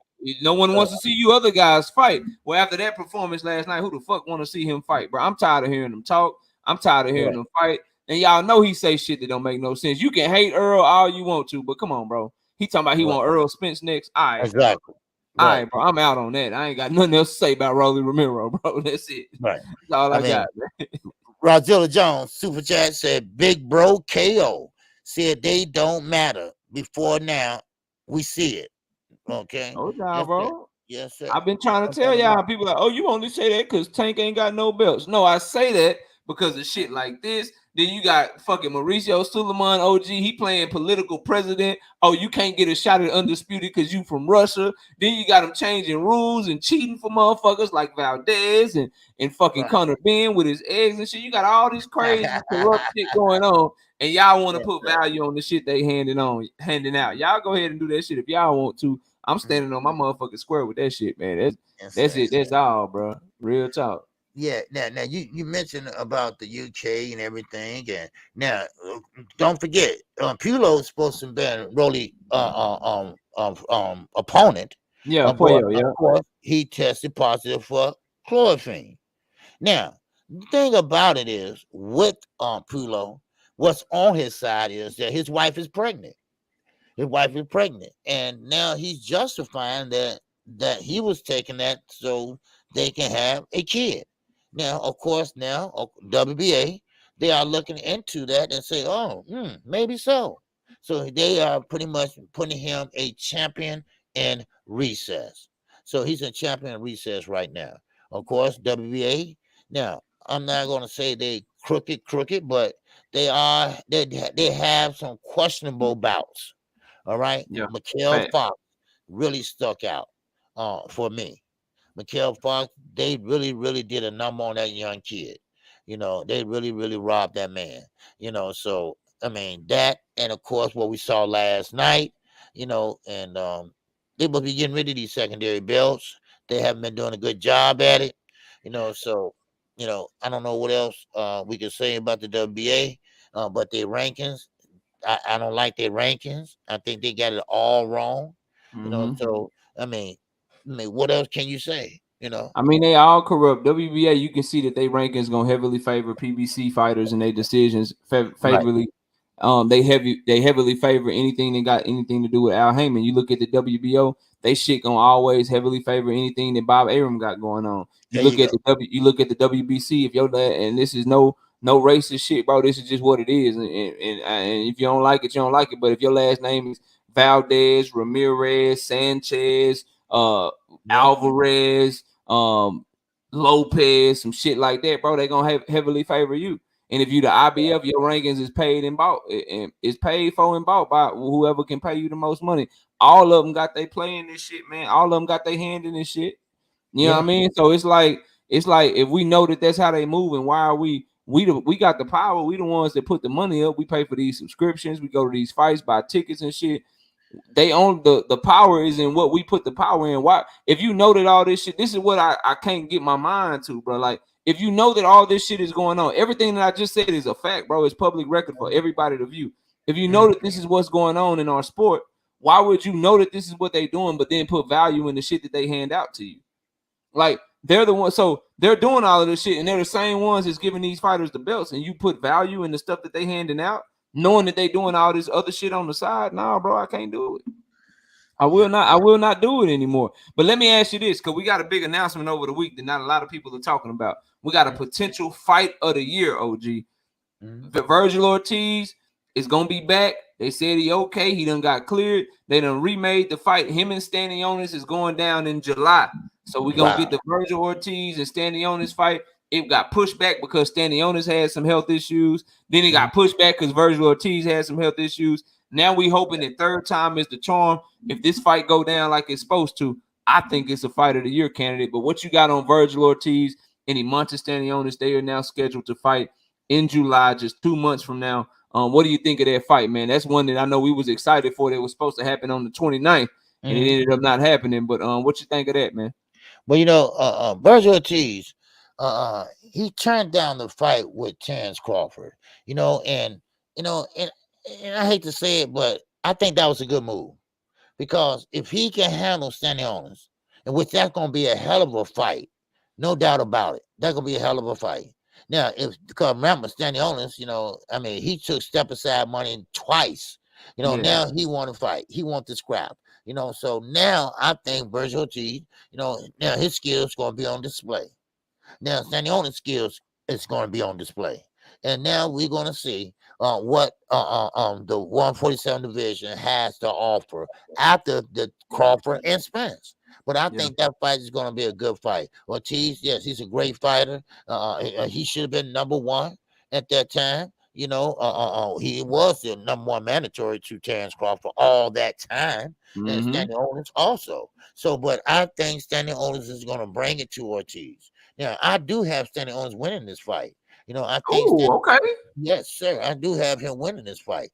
No one wants to see you other guys fight. Well, after that performance last night, who the fuck want to see him fight, bro? I'm tired of hearing him talk. I'm tired of hearing him fight. And y'all know he say shit that don't make no sense. You can hate Earl all you want to, but come on, bro. He talking about he want Earl Spence next. All right, exactly. All right, bro. I'm out on that. I ain't got nothing else to say about Rolly Romero, bro. That's it. Right. That's all I got, man. Rozilla Jones, Super Chat said, Big Bro KO said they don't matter. Before now, we see it. Okay. Oh, nah, yes, bro. sir. Yes, sir. I've been trying to tell y'all, people like, oh, you only say that because Tank ain't got no belts. No, I say that because of shit like this. Then you got fucking Mauricio Suleiman, OG. He playing political president. Oh, you can't get a shot at Undisputed because you from Russia. Then you got him changing rules and cheating for motherfuckers like Valdez and fucking Conor Ben with his eggs and shit. You got all these crazy corrupt shit going on, and y'all want to put value on the shit they handing out. Y'all go ahead and do that shit if y'all want to. I'm standing on my motherfucking square with that shit, man. That's it. That's all, bro. Real talk. Yeah. Now you mentioned about the UK and everything, and now don't forget, Pulo is supposed to be Rolly opponent. Yeah, but yeah. Of course, he tested positive for chlorophene. Now, the thing about it is with Pulo, what's on his side is that his wife is pregnant. His wife is pregnant, and now he's justifying that he was taking that so they can have a kid. Now, of course, WBA, they are looking into that and say, oh, maybe so. So they are pretty much putting him a champion in recess. So he's a champion in recess right now. Of course, WBA. Now, I'm not going to say they crooked, but they have some questionable bouts. All right. Yeah. Mikhail Fox really stuck out for me. Mikhail Fox, they really, really did a number on that young kid. You know, they really, really robbed that man. You know, so I mean that, and of course what we saw last night, you know, and they must be getting rid of these secondary belts. They haven't been doing a good job at it. You know, so I don't know what else we can say about the WBA, but their rankings. I don't like their rankings. I think they got it all wrong. You know, so I mean, what else can you say? You know, I mean, they all corrupt. WBA, you can see that they rankings gonna heavily favor PBC fighters and their decisions favorably. They heavily favor anything that got anything to do with Al Heyman. You look at the WBO, they shit gonna always heavily favor anything that Bob Arum got going on. You look at the WBC. If you're that, and this is no racist shit, bro. This is just what it is. And if you don't like it, you don't like it. But if your last name is Valdez, Ramirez, Sanchez, Alvarez, Lopez, some shit like that, bro, they gonna heavily favor you. And if you the IBF, your rankings is paid and bought, and it's paid for and bought by whoever can pay you the most money. All of them got they play in this shit, man. All of them got their hand in this shit. You know what I mean? So it's like if we know that that's how they move, and why are we got the power? We the ones that put the money up. We pay for these subscriptions. We go to these fights, buy tickets and shit. They own the power is in what we put the power in. Why? If you know that all this shit, this is what I can't get my mind to, bro. Like, if you know that all this shit is going on, everything that I just said is a fact, bro. It's public record for everybody to view. If you know that this is what's going on in our sport, why would you know that this is what they're doing, but then put value in the shit that they hand out to you? Like, they're the ones, so they're doing all of this shit, and they're the same ones that's giving these fighters the belts, and you put value in the stuff that they handing out, knowing that they doing all this other shit on the side. Nah, bro, I can't do it. I will not do it anymore. But let me ask you this, because we got a big announcement over the week that not a lot of people are talking about. We got a potential fight of the year, OG. Virgil Ortiz is gonna be back. They said he okay. He done got cleared. They done remade the fight. Him and Stanionis is going down in July. So we're gonna get the Virgil Ortiz and Stanionis fight. It got pushed back because Stanionis had some health issues. Then it got pushed back because Virgil Ortiz had some health issues. Now we hoping that third time is the charm. If this fight go down like it's supposed to, I think it's a fight of the year candidate. But what you got on Virgil Ortiz and Imantas Stanionis, they are now scheduled to fight in July, just 2 months from now. What do you think of that fight, man? That's one that I know we was excited for. That was supposed to happen on the 29th, and it ended up not happening. But what you think of that, man? Well, Virgil Ortiz, he turned down the fight with Terrence Crawford. And I hate to say it, but I think that was a good move, because if he can handle Stanionis, and which that's going to be a hell of a fight, no doubt about it. That's going to be a hell of a fight. Now, because remember, Stanionis, I mean, he took step aside money twice. Yeah. Now he want to fight. He want to scrap. So now I think Virgil Ortiz, now his skills going to be on display. Now, Stanionis' skills is going to be on display. And now we're going to see what the 147 division has to offer after the Crawford and Spence. But I think that fight is going to be a good fight. Ortiz, yes, he's a great fighter. He should have been number one at that time. He was the number one mandatory to Terrence Crawford all that time, and Stanionis also. So, but I think Stanionis is going to bring it to Ortiz. Now, I do have Stanionis winning this fight. I think. Okay. Yes, sir. I do have him winning this fight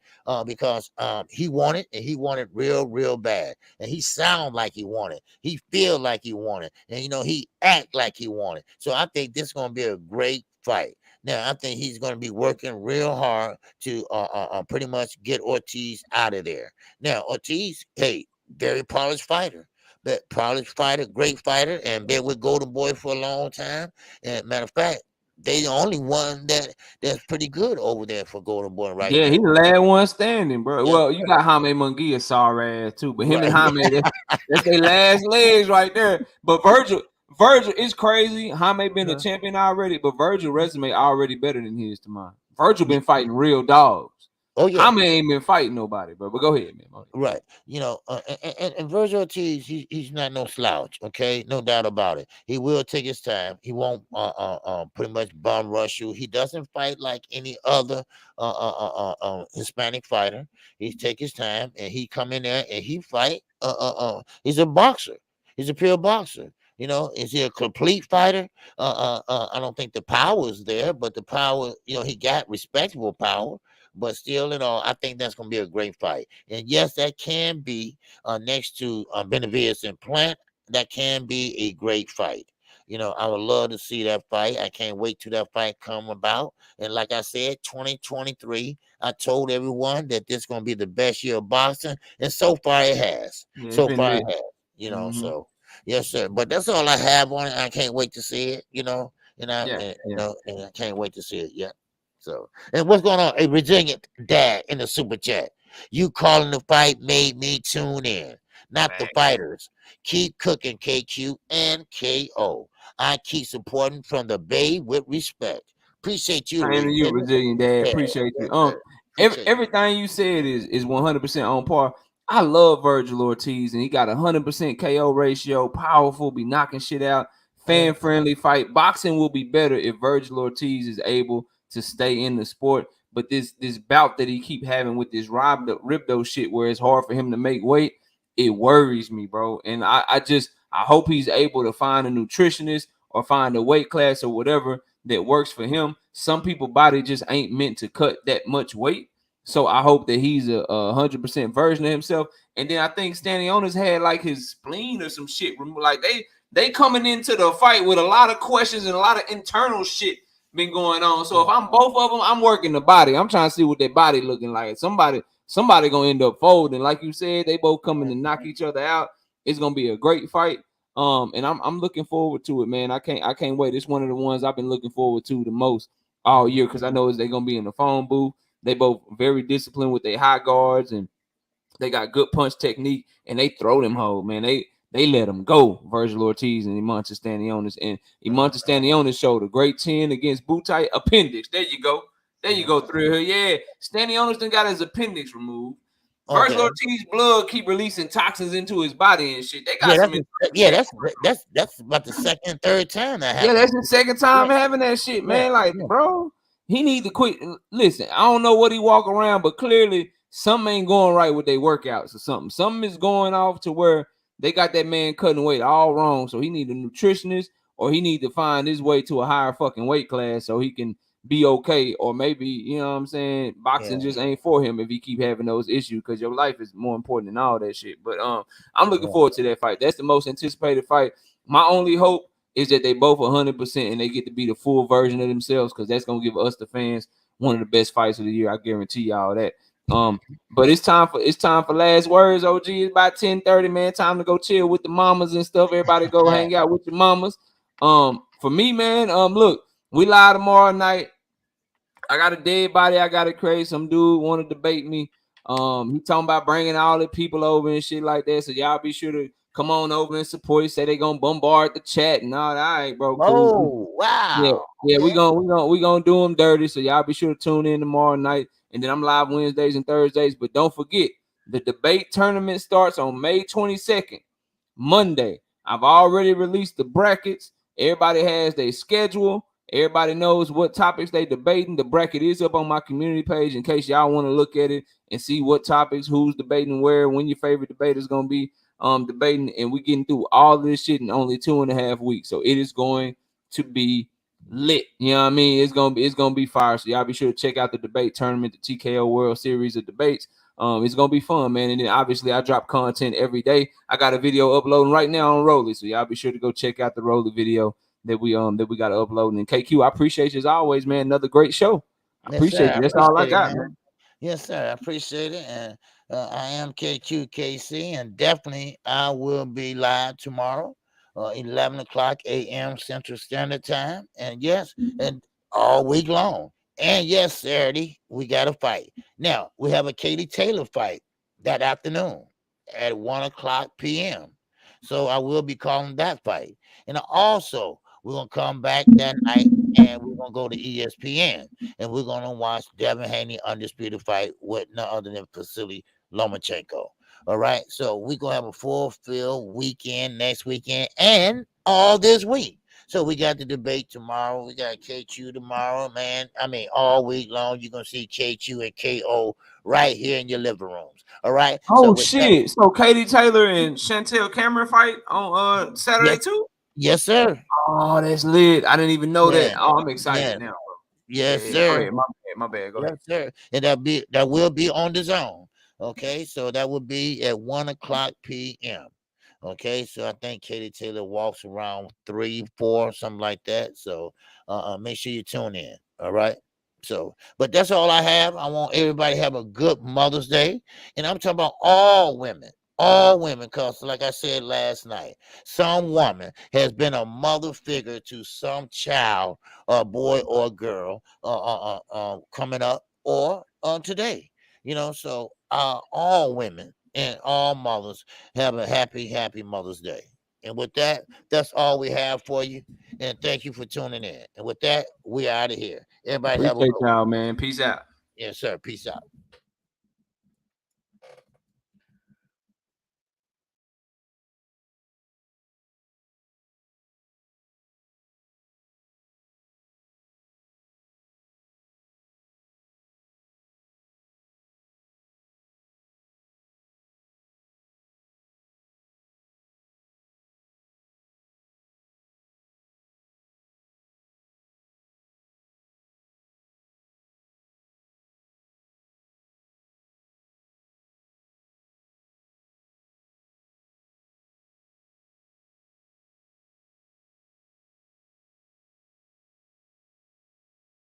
because he wanted, and he wanted real, real bad. And he sound like he wanted. He feel like he wanted. And, he act like he wanted. So I think this is going to be a great fight. Now, I think he's going to be working real hard to pretty much get Ortiz out of there. Now, Ortiz, hey, very polished fighter. But polished fighter, great fighter, and been with Golden Boy for a long time. And matter of fact, they the only one that's pretty good over there for Golden Boy right now. Yeah, he the last one standing, bro. Yeah. Well, you got Jaime Munguia, sorry ass too, but him and Jaime, that's their last legs right there. But Virgil is crazy. Jaime been a champion already, but Virgil resume already better than his to mine. Virgil been fighting real dogs. Oh yeah, Jaime ain't been fighting nobody, bro. But go ahead, man. Right, and Virgil Ortiz, he's not no slouch. Okay, no doubt about it. He will take his time. He won't pretty much bum rush you. He doesn't fight like any other Hispanic fighter. He take his time and he come in there and he fight. He's a boxer. He's a pure boxer. Is he a complete fighter? I don't think the power is there, but the power, he got respectable power. But still, I think that's going to be a great fight. And yes, that can be next to Benavidez and Plant. That can be a great fight. I would love to see that fight. I can't wait till that fight come about. And like I said, 2023, I told everyone that this is going to be the best year of boxing. And so far it has. It has, so yes, sir. But that's all I have on it. I can't wait to see it, and I can't wait to see it yet. So, and what's going on? A Virginia dad in the super chat. You calling the fight made me tune in, not the fighters. Keep cooking, KQ and KO. I keep supporting from the Bay with respect. Appreciate you. And you, Brazilian dad. Appreciate you. Everything you said is 100% on par. I love Virgil Ortiz, and he got 100% KO ratio. Powerful, be knocking shit out. Fan friendly fight. Boxing will be better if Virgil Ortiz is able to stay in the sport, but this bout that he keep having with this ribdo shit where it's hard for him to make weight, it worries me, bro. And I hope he's able to find a nutritionist or find a weight class or whatever that works for him. Some people's body just ain't meant to cut that much weight, so I hope that he's a 100% version of himself. And then I think Stanionis had like his spleen or some shit. Like they coming into the fight with a lot of questions and a lot of internal shit been going on. So if I'm both of them, I'm working the body. I'm trying to see what their body looking like. Somebody gonna end up folding. Like you said, they both coming to knock each other out. It's gonna be a great fight. And I'm looking forward to it, man. I can't wait. It's one of the ones I've been looking forward to the most all year because I know they're gonna be in the phone booth. They both very disciplined with their high guards and they got good punch technique and they throw them hoes, man. They let him go, Virgil Ortiz and Imantas Stanionis. And Imantas Stanionis showed a great 10 against Butai. Appendix. There you go. Through here. Yeah. Stanionis done got his appendix removed. Virgil Ortiz blood keep releasing toxins into his body and shit. They got that's about the second, third time that happened. Yeah, that's the second time having that shit, man. Bro, he need to quit. Listen, I don't know what he walk around, but clearly something ain't going right with their workouts or something. Something is going off to where they got that man cutting weight all wrong. So he need a nutritionist or he need to find his way to a higher fucking weight class so he can be okay. Or maybe, you know what I'm saying, boxing just ain't for him if he keep having those issues because your life is more important than all that shit. But I'm looking forward to that fight. That's the most anticipated fight. My only hope is that they both 100% and they get to be the full version of themselves because that's going to give us, the fans, one of the best fights of the year. I guarantee y'all that. But it's time for last words, OG. It's about 10:30, man. Time to go chill with the mamas and stuff. Everybody go hang out with your mamas. For me, man, look, We live tomorrow night. I got a dead body. I got to create. Some dude want to debate me. He talking about bringing all the people over and shit like that. So y'all be sure to come on over and support. He say they gonna bombard the chat and all that. All right, bro. Cool. Oh, Yeah, wow. yeah. Okay. We gonna do them dirty. So y'all be sure to tune in tomorrow night. And then I'm live Wednesdays and Thursdays. But don't forget, the debate tournament starts on May 22nd, Monday. I've already released the brackets. Everybody has their schedule. Everybody knows what topics they debating. The bracket is up on my community page in case y'all want to look at it and see what topics, who's debating where, when your favorite debater is going to be debating. And we're getting through all of this shit in only 2.5 weeks. So it is going to be lit. You know what I mean? It's gonna be fire. So y'all be sure to check out the debate tournament, the TKO World Series of debates. It's gonna be fun, man. And then obviously I drop content every day. I got a video uploading right now on Rolly, so y'all be sure to go check out the Rolly video that we got to upload. And KQ, I appreciate you as always, man. Another great show. I appreciate you. That's all I got, man. Yes, sir. I appreciate it. And I am KQKC, and definitely I will be live tomorrow, 11 o'clock a.m. Central Standard Time. And yes, and all week long. And yes, Saturday, we got a fight. Now, we have a Katie Taylor fight that afternoon at 1 o'clock p.m. So I will be calling that fight. And also, we're going to come back that night and we're going to go to ESPN and we're going to watch Devin Haney undisputed fight with none other than Vasily Lomachenko. All right. So we're going to have a full field weekend next weekend and all this week. So we got the debate tomorrow. We got KQ tomorrow, man. I mean, all week long, you're going to see KQ and KO right here in your living rooms. All right. Oh, so shit. So Katie Taylor and Chantel Cameron fight on Saturday too? Yes, sir. Oh, that's lit. I didn't even know that. Oh, I'm excited now. Yes, sir. My bad. Go yes, ahead. Sir. And that will be on the zone. Okay, so that will be at 1 o'clock p.m. Okay, so I think Katie Taylor walks around 3, 4, something like that. So make sure you tune in. All right. So, but that's all I have. I want everybody to have a good Mother's Day. And I'm talking about all women, because like I said last night, some woman has been a mother figure to some child, a boy or a girl, coming up or today. So all women and all mothers have a happy Mother's Day. And with that, that's all we have for you. And thank you for tuning in. And with that, we are out of here. Everybody have a good y'all, man. Peace out. Yes, sir. Peace out.